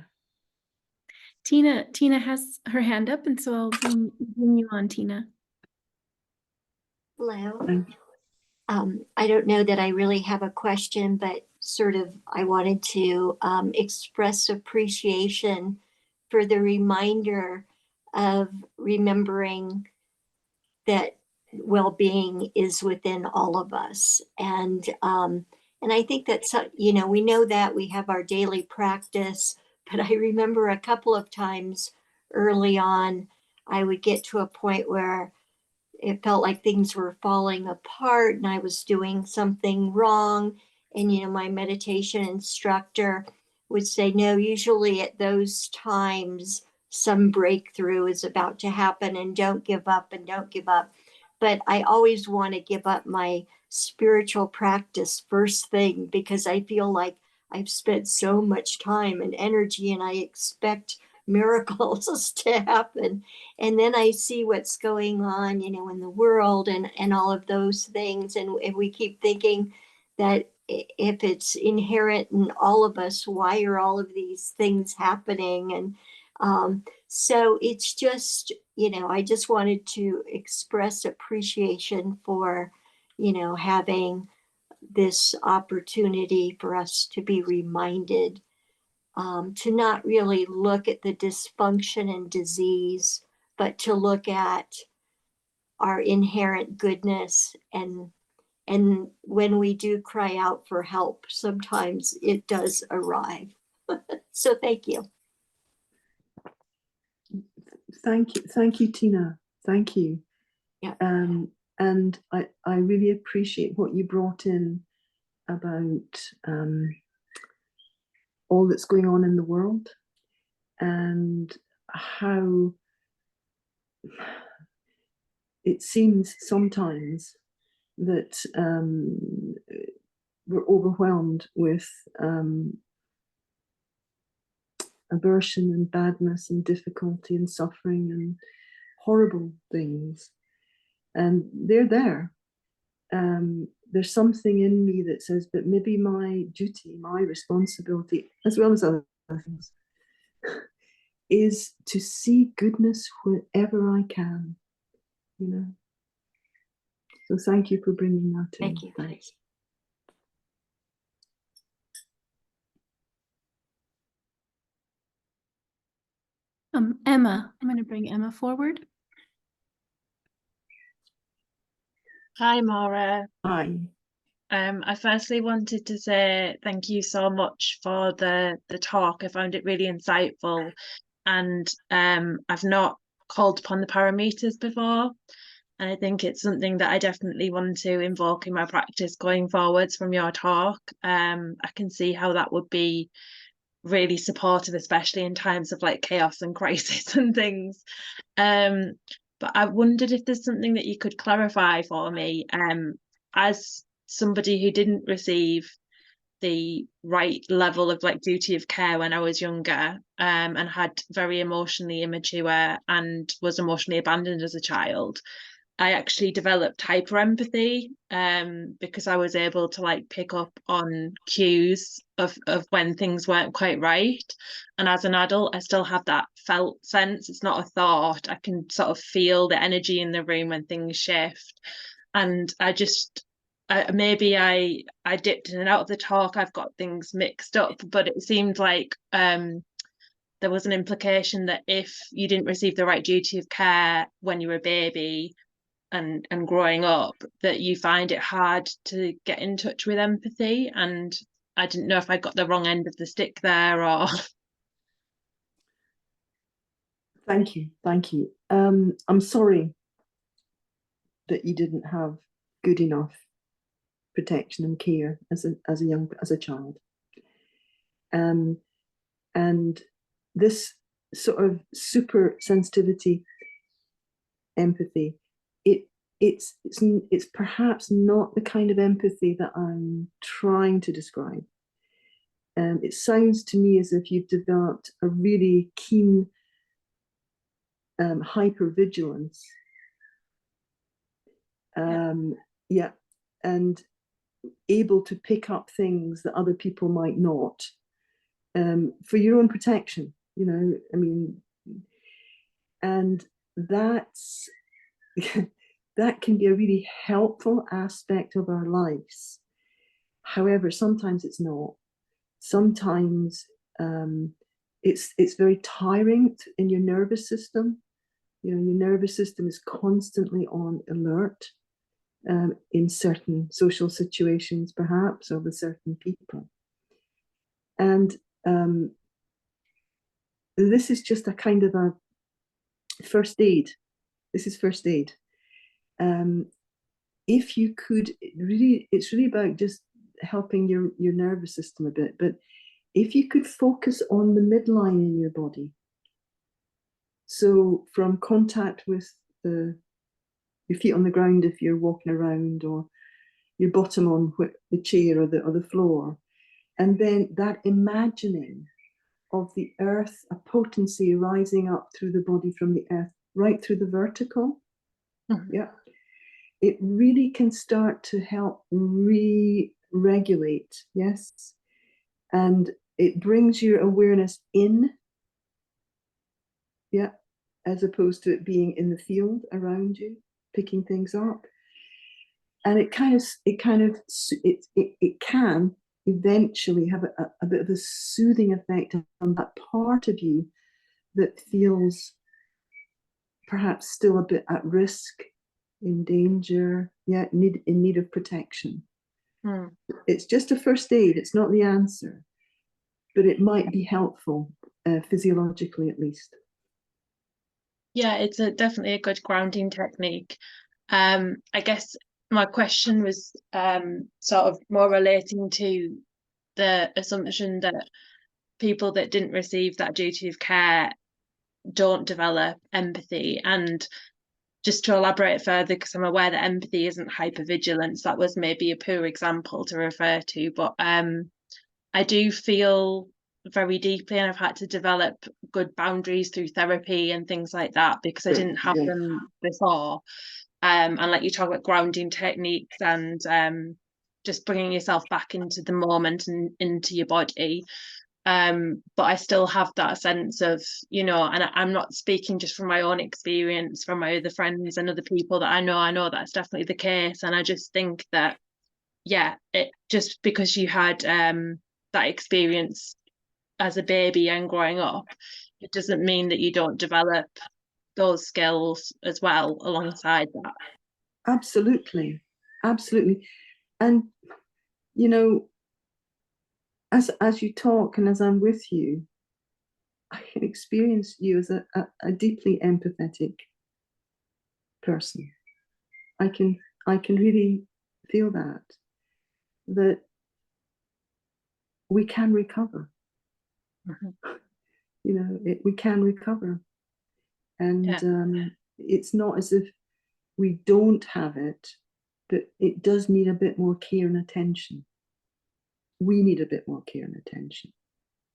Tina has her hand up, and so I'll bring you on, Tina. Hello. I don't know that I really have a question, but sort of I wanted to express appreciation for the reminder of remembering that well-being is within all of us. And I think that's, we know that we have our daily practice, but I remember a couple of times early on, I would get to a point where it felt like things were falling apart and I was doing something wrong. And, my meditation instructor would say, no, usually at those times, some breakthrough is about to happen, and don't give up and don't give up. But I always want to give up my spiritual practice first thing, because I feel like I've spent so much time and energy and I expect miracles to happen. And then I see what's going on, in the world and all of those things. And we keep thinking that if it's inherent in all of us, why are all of these things happening? And so it's just, I just wanted to express appreciation for, having this opportunity for us to be reminded, to not really look at the dysfunction and disease, but to look at our inherent goodness. And when we do cry out for help, sometimes it does arrive. So thank you. Thank you, Tina. Thank you. Yeah. And I really appreciate what you brought in about all that's going on in the world, and how it seems sometimes that we're overwhelmed with aversion and badness and difficulty and suffering and horrible things. And they're there. There's something in me that says, but maybe my duty, my responsibility, as well as other things, is to see goodness wherever I can, So thank you for bringing that in. Thank you. Thanks. Emma, I'm going to bring Emma forward. Hi, Maura. Hi. I firstly wanted to say thank you so much for the talk. I found it really insightful, and I've not called upon the parameters before, and I think it's something that I definitely want to invoke in my practice going forwards from your talk. I can see how that would be really supportive, especially in times of like chaos and crisis and things. But I wondered if there's something that you could clarify for me, as somebody who didn't receive the right level of like duty of care when I was younger, and had very emotionally immature and was emotionally abandoned as a child. I actually developed hyper empathy, because I was able to like pick up on cues of when things weren't quite right. And as an adult, I still have that felt sense. It's not a thought. I can sort of feel the energy in the room when things shift. And maybe I dipped in and out of the talk. I've got things mixed up, but it seemed like there was an implication that if you didn't receive the right duty of care when you were a baby, and growing up, that you find it hard to get in touch with empathy. And I didn't know if I got the wrong end of the stick there or... Thank you. I'm sorry that you didn't have good enough protection and care as a child. And this sort of super sensitivity, empathy, it's perhaps not the kind of empathy that I'm trying to describe. it sounds to me as if you've developed a really keen hypervigilance. Yeah, and able to pick up things that other people might not, for your own protection, you know, I mean, and that's that can be a really helpful aspect of our lives. However, sometimes it's not. Sometimes it's very tiring in your nervous system. You know, your nervous system is constantly on alert in certain social situations, perhaps, or with certain people. And this is just a kind of a first aid. This is first aid. If you could really, it's really about just helping your nervous system a bit. But if you could focus on the midline in your body, so from contact with your feet on the ground if you're walking around, or your bottom on the chair or the floor, and then that imagining of the earth, a potency rising up through the body from the earth, right through the vertical. Yeah. It really can start to help re-regulate, yes? And it brings your awareness in, yeah, as opposed to it being in the field around you, picking things up. And it can eventually have a bit of a soothing effect on that part of you that feels perhaps still a bit at risk, in danger, yeah, in need of protection. It's just a first aid, it's not the answer, but it might be helpful, physiologically at least. Yeah, it's definitely a good grounding technique. I guess my question was sort of more relating to the assumption that people that didn't receive that duty of care don't develop empathy. And just to elaborate further, because I'm aware that empathy isn't hypervigilance, that was maybe a poor example to refer to, but I do feel very deeply, and I've had to develop good boundaries through therapy and things like that because I didn't have them before. And like you talk about grounding techniques and just bringing yourself back into the moment and into your body. But I still have that sense of, you know, and I'm not speaking just from my own experience, from my other friends and other people that I know that's definitely the case. And I just think that, yeah, it just because you had that experience as a baby and growing up, it doesn't mean that you don't develop those skills as well alongside that. Absolutely, absolutely. And, you know, as you talk and as I'm with you, I can experience you as a deeply empathetic person. I can really feel that we can recover. You know, we can recover. And it's not as if we don't have it, but it does need a bit more care and attention. We need a bit more care and attention.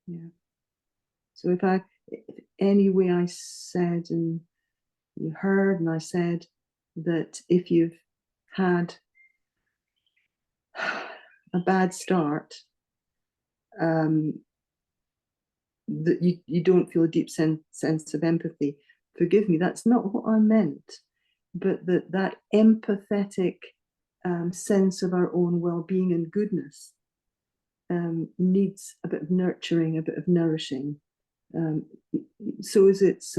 Yeah. So if any way I said, and you heard, and I said that if you've had a bad start, that you don't feel a deep sense of empathy, forgive me, that's not what I meant. But that empathetic sense of our own well-being and goodness needs a bit of nurturing, a bit of nourishing. So as it's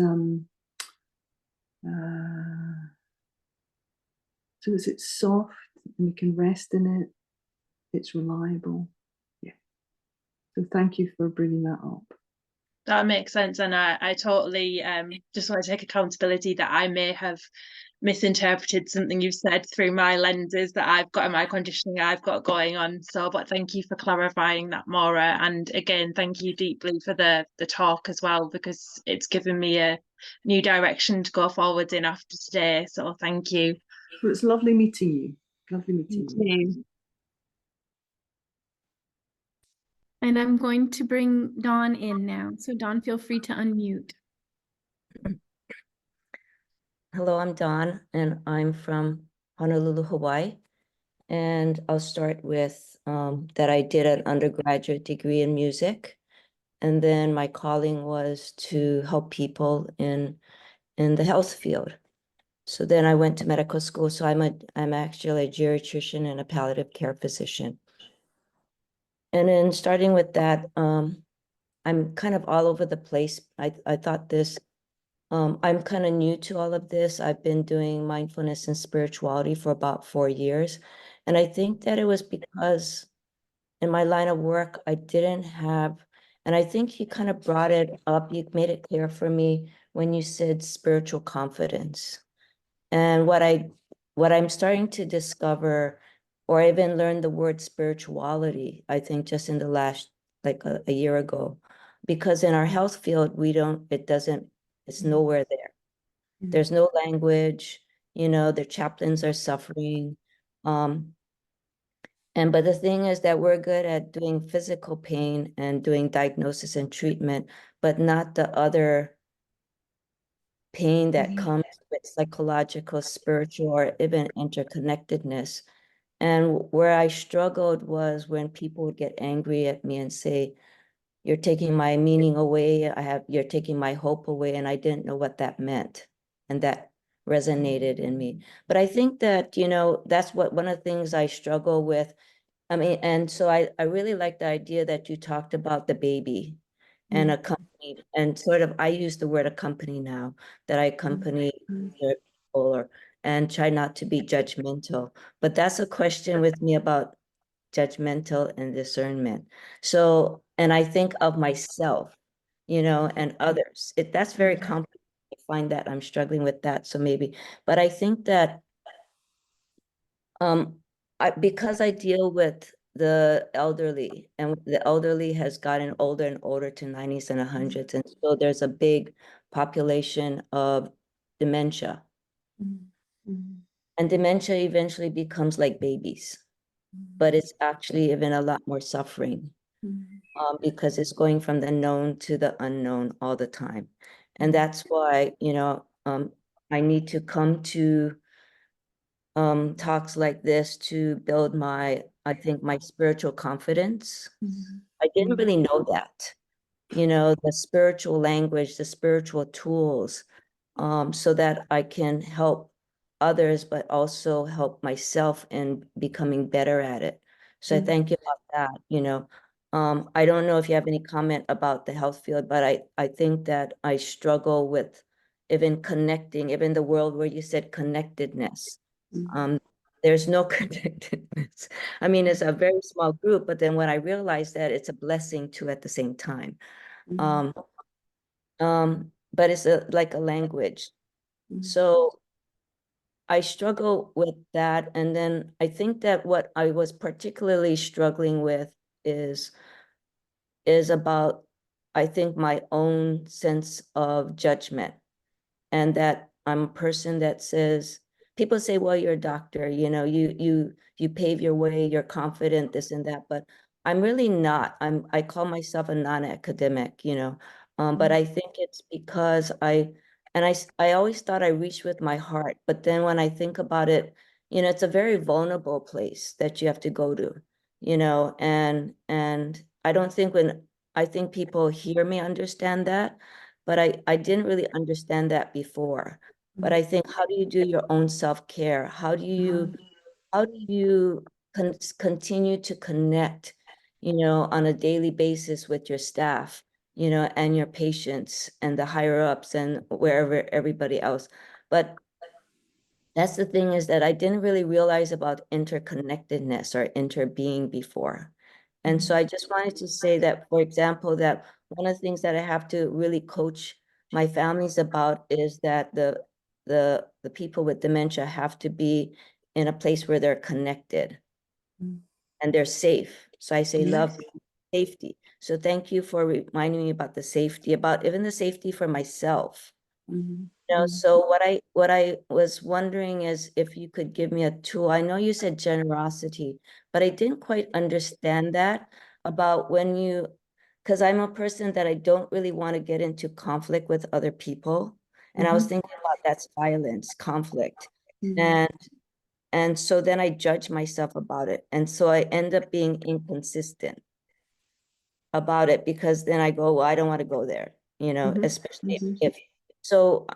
soft and you can rest in it, it's reliable. Yeah. So thank you for bringing that up. That makes sense, and I totally just want to take accountability that I may have misinterpreted something you've said through my lenses that I've got in my conditioning I've got going on. So, but thank you for clarifying that, Maura, and again, thank you deeply for the talk as well, because it's given me a new direction to go forward in after today. So, thank you. Well, it's lovely meeting you. Lovely meeting you. Thank you. And I'm going to bring Dawn in now. So Dawn, feel free to unmute. Hello, I'm Dawn, and I'm from Honolulu, Hawaii. And I'll start with that I did an undergraduate degree in music. And then my calling was to help people in the health field. So then I went to medical school. So I'm actually a geriatrician and a palliative care physician. And then starting with that, I'm kind of all over the place. I thought this, I'm kind of new to all of this. I've been doing mindfulness and spirituality for about 4 years. And I think that it was because in my line of work, I didn't have, and I think you kind of brought it up, you made it clear for me when you said spiritual confidence. And what I'm starting to discover, or even learn the word spirituality, I think just in the last, like a year ago, because in our health field, it's nowhere there. There's no language, the chaplains are suffering. But the thing is that we're good at doing physical pain and doing diagnosis and treatment, but not the other pain that comes with psychological, spiritual, or even interconnectedness. And where I struggled was when people would get angry at me and say, "You're taking my meaning away. You're taking my hope away." And I didn't know what that meant. And that resonated in me. But I think that, that's one of the things I struggle with. I mean, and so I really like the idea that you talked about the baby and accompanied, and sort of, I use the word accompany now, that I accompany other people and try not to be judgmental. But that's a question with me about judgmental and discernment. So, and I think of myself, and others. That's very complicated. I find that I'm struggling with that. So maybe, but I think that because I deal with the elderly, and the elderly has gotten older and older to 90s and 100s, and so there's a big population of dementia. And dementia eventually becomes like babies, but it's actually even a lot more suffering, because it's going from the known to the unknown all the time. And that's why, I need to come to talks like this to build I think my spiritual confidence. I didn't really know that, the spiritual language, the spiritual tools, so that I can help others, but also help myself in becoming better at it. So I thank you about that. I don't know if you have any comment about the health field, but I think that I struggle with even connecting, even the world where you said connectedness. There's no connectedness. I mean, it's a very small group, but then when I realized that, it's a blessing too at the same time. But it's like a language. So I struggle with that. And then I think that what I was particularly struggling with is about, I think, my own sense of judgment. And that I'm a person that says, people say, well, you're a doctor, you pave your way, you're confident, this and that, but I'm really not. I call myself a non-academic, but I think it's because I always thought I reached with my heart, but then when I think about it, it's a very vulnerable place that you have to go to, and I don't think I think people hear me understand that, but I didn't really understand that before. But I think, how do you do your own self-care? How do you continue to connect, on a daily basis with your staff, and your patients and the higher ups and wherever everybody else. But that's the thing, is that I didn't really realize about interconnectedness or interbeing before. And so I just wanted to say that, for example, that one of the things that I have to really coach my families about is that the people with dementia have to be in a place where they're connected and they're safe. So I say love, safety. So thank you for reminding me about the safety, about even the safety for myself. So what I was wondering is if you could give me a tool. I know you said generosity, but I didn't quite understand that. about when you, because I'm a person that I don't really want to get into conflict with other people. And I was thinking about that's violence, conflict. And so then I judge myself about it. And so I end up being inconsistent about it, because then I go, well, I don't want to go there, especially if, so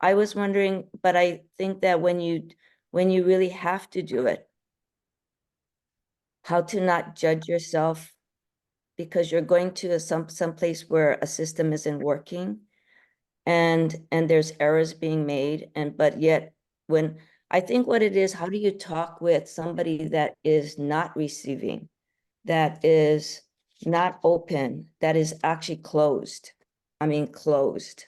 I was wondering, but I think that when you really have to do it, how to not judge yourself because you're going to some place where a system isn't working and there's errors being made, but yet when I think what it is, how do you talk with somebody that is not receiving, that is not open, that is actually closed? I mean, closed.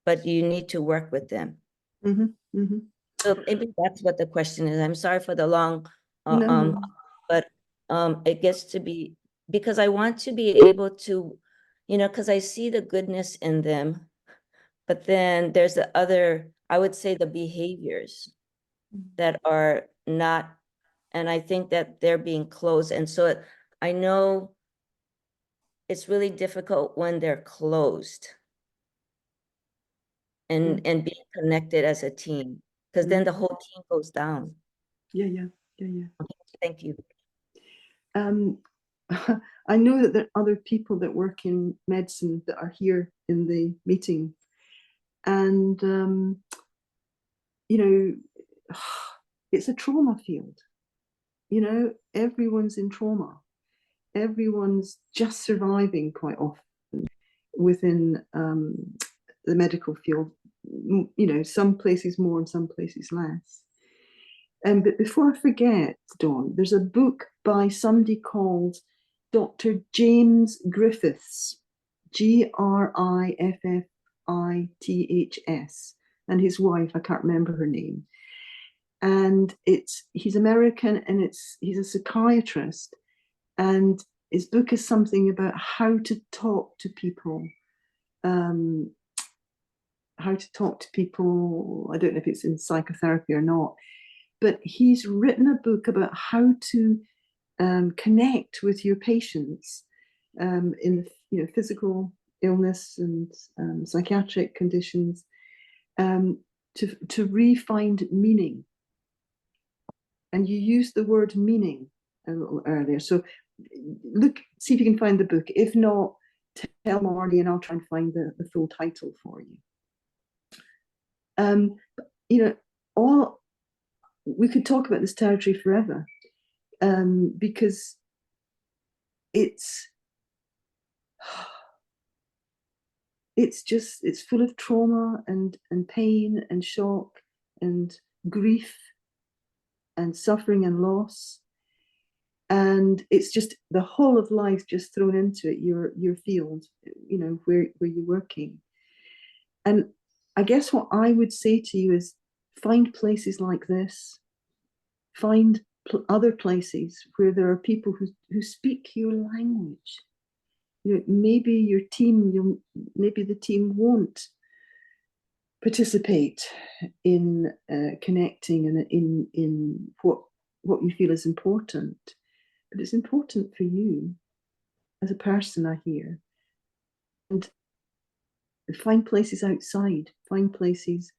But you need to work with them. So maybe that's what the question is. I'm sorry for the long, No. but it gets to be, because I want to be able to, because I see the goodness in them, but then there's the other, I would say, the behaviors that are not, and I think that they're being closed. And so I know it's really difficult when they're closed and being connected as a team, because then the whole team goes down. Yeah. Thank you. I know that there are other people that work in medicine that are here in the meeting. And, it's a trauma field. Everyone's in trauma. Everyone's just surviving quite often within the medical field. Some places more and some places less. But before I forget, Dawn, there's a book by somebody called Dr. James Griffiths, Griffiths, and his wife, I can't remember her name. And he's American, and he's a psychiatrist, and his book is something about how to talk to people. How to talk to people. I don't know if it's in psychotherapy or not, but he's written a book about how to connect with your patients in physical illness and psychiatric conditions, to re-find meaning. And you used the word meaning a little earlier. So see if you can find the book. If not, tell Marty and I'll try and find the full title for you. We could talk about this territory forever, because it's full of trauma and pain and shock and grief and suffering and loss. And it's just the whole of life just thrown into it, your field, where you're working. And I guess what I would say to you is find places like this, find other places where there are people who speak your language. Maybe your team, maybe the team won't participate in connecting and in what you feel is important, but it's important for you as a person, I hear. And find places outside, find places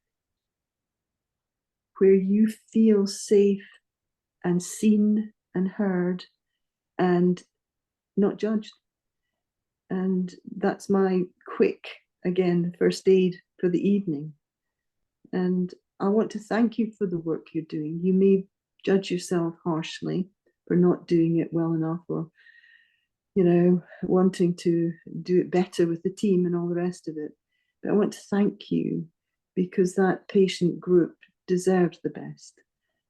where you feel safe and seen and heard and not judged. And that's my quick, again, first aid for the evening. And I want to thank you for the work you're doing. You may judge yourself harshly for not doing it well enough, or wanting to do it better with the team and all the rest of it. But I want to thank you, because that patient group deserves the best,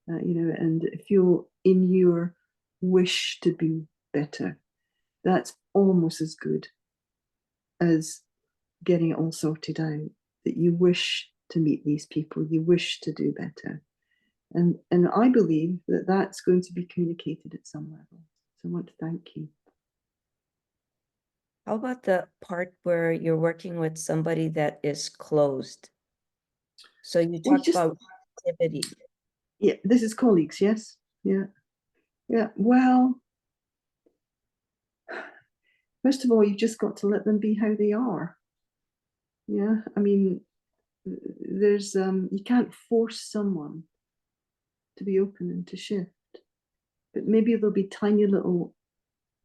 and if you're in your wish to be better, that's almost as good as getting it all sorted out, that you wish to meet these people, you wish to do better. And I believe that that's going to be communicated at some level. So I want to thank you. How about the part where you're working with somebody that is closed? So you talked about activity. Yeah, this is colleagues, yes? Yeah. Well, first of all, you've just got to let them be how they are. Yeah, I mean, there's you can't force someone to be open and to shift, but maybe there'll be tiny little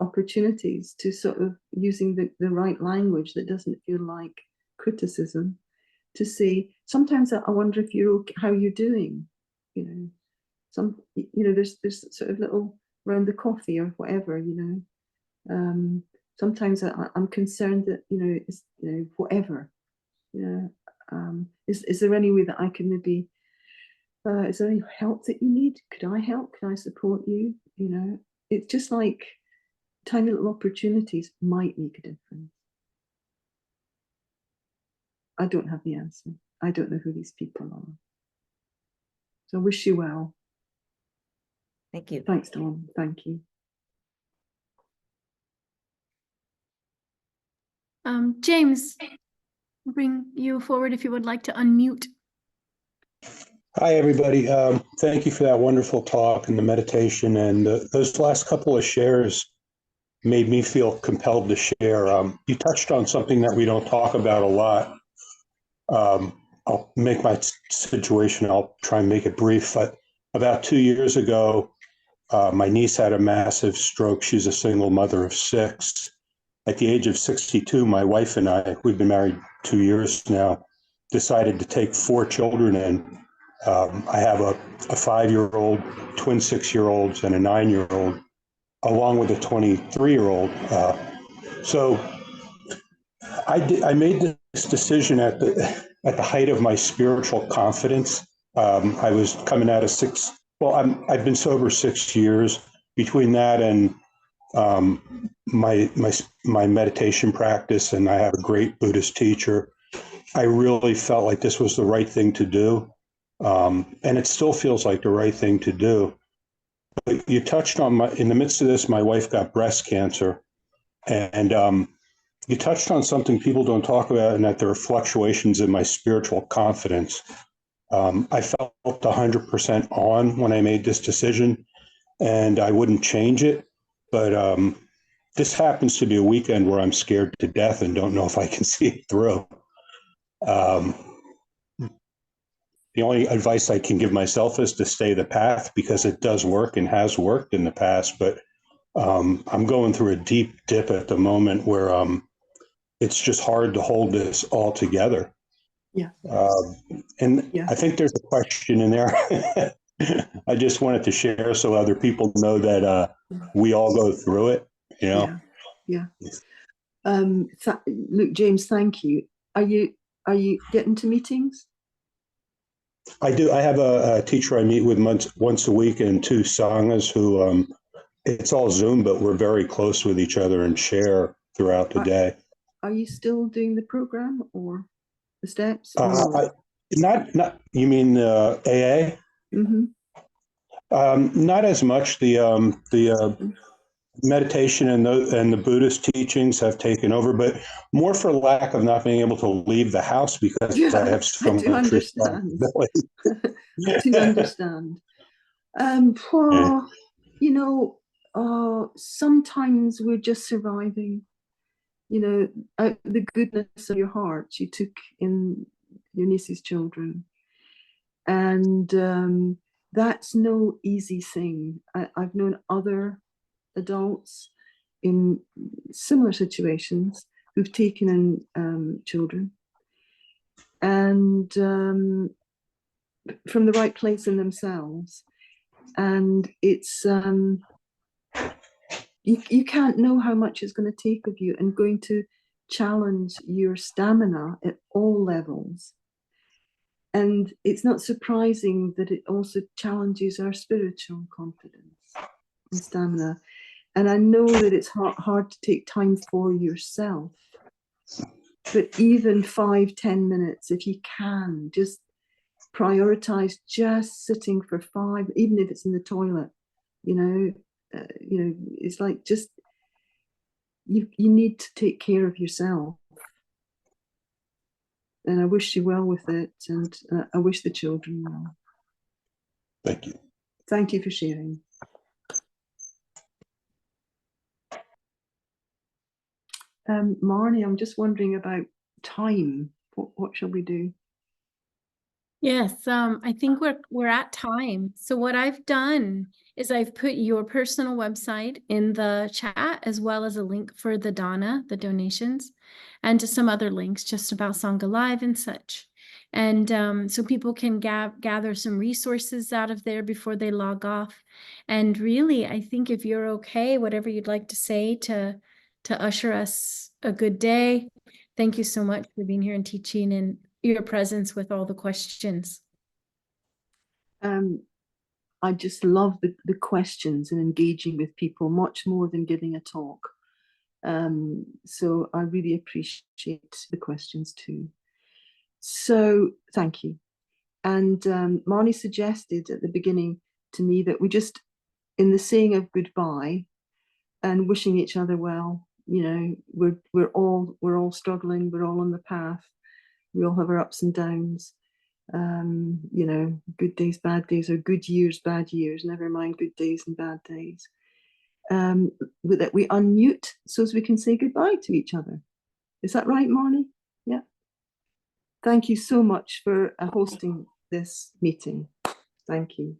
opportunities to sort of using the right language that doesn't feel like criticism, to say, sometimes I wonder if you're okay, how you're doing, you know, there's sort of little around the coffee or whatever, you know. Sometimes I'm concerned that, it's, whatever, is there any way that I can maybe, is there any help that you need? Could I help? Can I support you? It's just like tiny little opportunities might make a difference. I don't have the answer. I don't know who these people are. So I wish you well. Thank you. Thanks, Dawn. Thank you. James, I'll bring you forward if you would like to unmute. Hi, everybody. Thank you for that wonderful talk and the meditation. And those last couple of shares made me feel compelled to share. You touched on something that we don't talk about a lot. I'll make my situation, I'll try and make it brief. But about 2 years ago, my niece had a massive stroke. She's a single mother of 6. At the age of 62, my wife and I, we've been married 2 years now, decided to take 4 children in. I have a 5-year-old, twin 6-year-olds, and a 9-year-old, along with a 23-year-old. So I made this decision at the height of my spiritual confidence. I was coming out of I've been sober 6 years. Between that and my meditation practice, and I have a great Buddhist teacher, I really felt like this was the right thing to do. And it still feels like the right thing to do. But you touched on in the midst of this, my wife got breast cancer. And you touched on something people don't talk about, and that there are fluctuations in my spiritual confidence. I felt 100% on when I made this decision, and I wouldn't change it. But this happens to be a weekend where I'm scared to death and don't know if I can see it through. The only advice I can give myself is to stay the path, because it does work and has worked in the past. But I'm going through a deep dip at the moment where it's just hard to hold this all together. Yeah. And Yeah. I think there's a question in there. I just wanted to share so other people know that we all go through it, Yeah. Look, James, thank you. Are you getting to meetings? I do. I have a teacher I meet with once a week, and 2 sanghas who it's all Zoom, but we're very close with each other and share throughout the day. Are you still doing the program or the steps? Not. You mean AA? Mm-hmm. Not as much. The meditation and the Buddhist teachings have taken over, but more for lack of not being able to leave the house because I have so much responsibility. I do understand. Sometimes we're just surviving. The goodness of your heart you took in your niece's children, and that's no easy thing. I've known other adults in similar situations who've taken in children, and from the right place in themselves, and it's you can't know how much it's going to take of you, and going to challenge your stamina at all levels. And it's not surprising that it also challenges our spiritual confidence and stamina. And I know that it's hard to take time for yourself, but even 5-10 minutes, if you can, just prioritize just sitting for 5, even if it's in the toilet. It's like just you need to take care of yourself. And I wish you well with it, and I wish the children well. Thank you. Thank you for sharing. Marnie, I'm just wondering about time. What shall we do? Yes, I think we're at time. So what I've done is I've put your personal website in the chat, as well as a link for the Dana, the donations, and to some other links just about Sangha Live and such. And so people can gather some resources out of there before they log off. And really, I think if you're okay, whatever you'd like to say to usher us a good day. Thank you so much for being here and teaching and your presence with all the questions. I just love the questions and engaging with people much more than giving a talk. So I really appreciate the questions too. So thank you. And Marnie suggested at the beginning to me that we just, in the saying of goodbye and wishing each other well, you know, we're all struggling, we're all on the path, we all have our ups and downs. You know, good days, bad days, or good years, bad years, never mind good days and bad days. That we unmute so as we can say goodbye to each other. Is that right, Marnie? Yeah. Thank you so much for hosting this meeting. Thank you.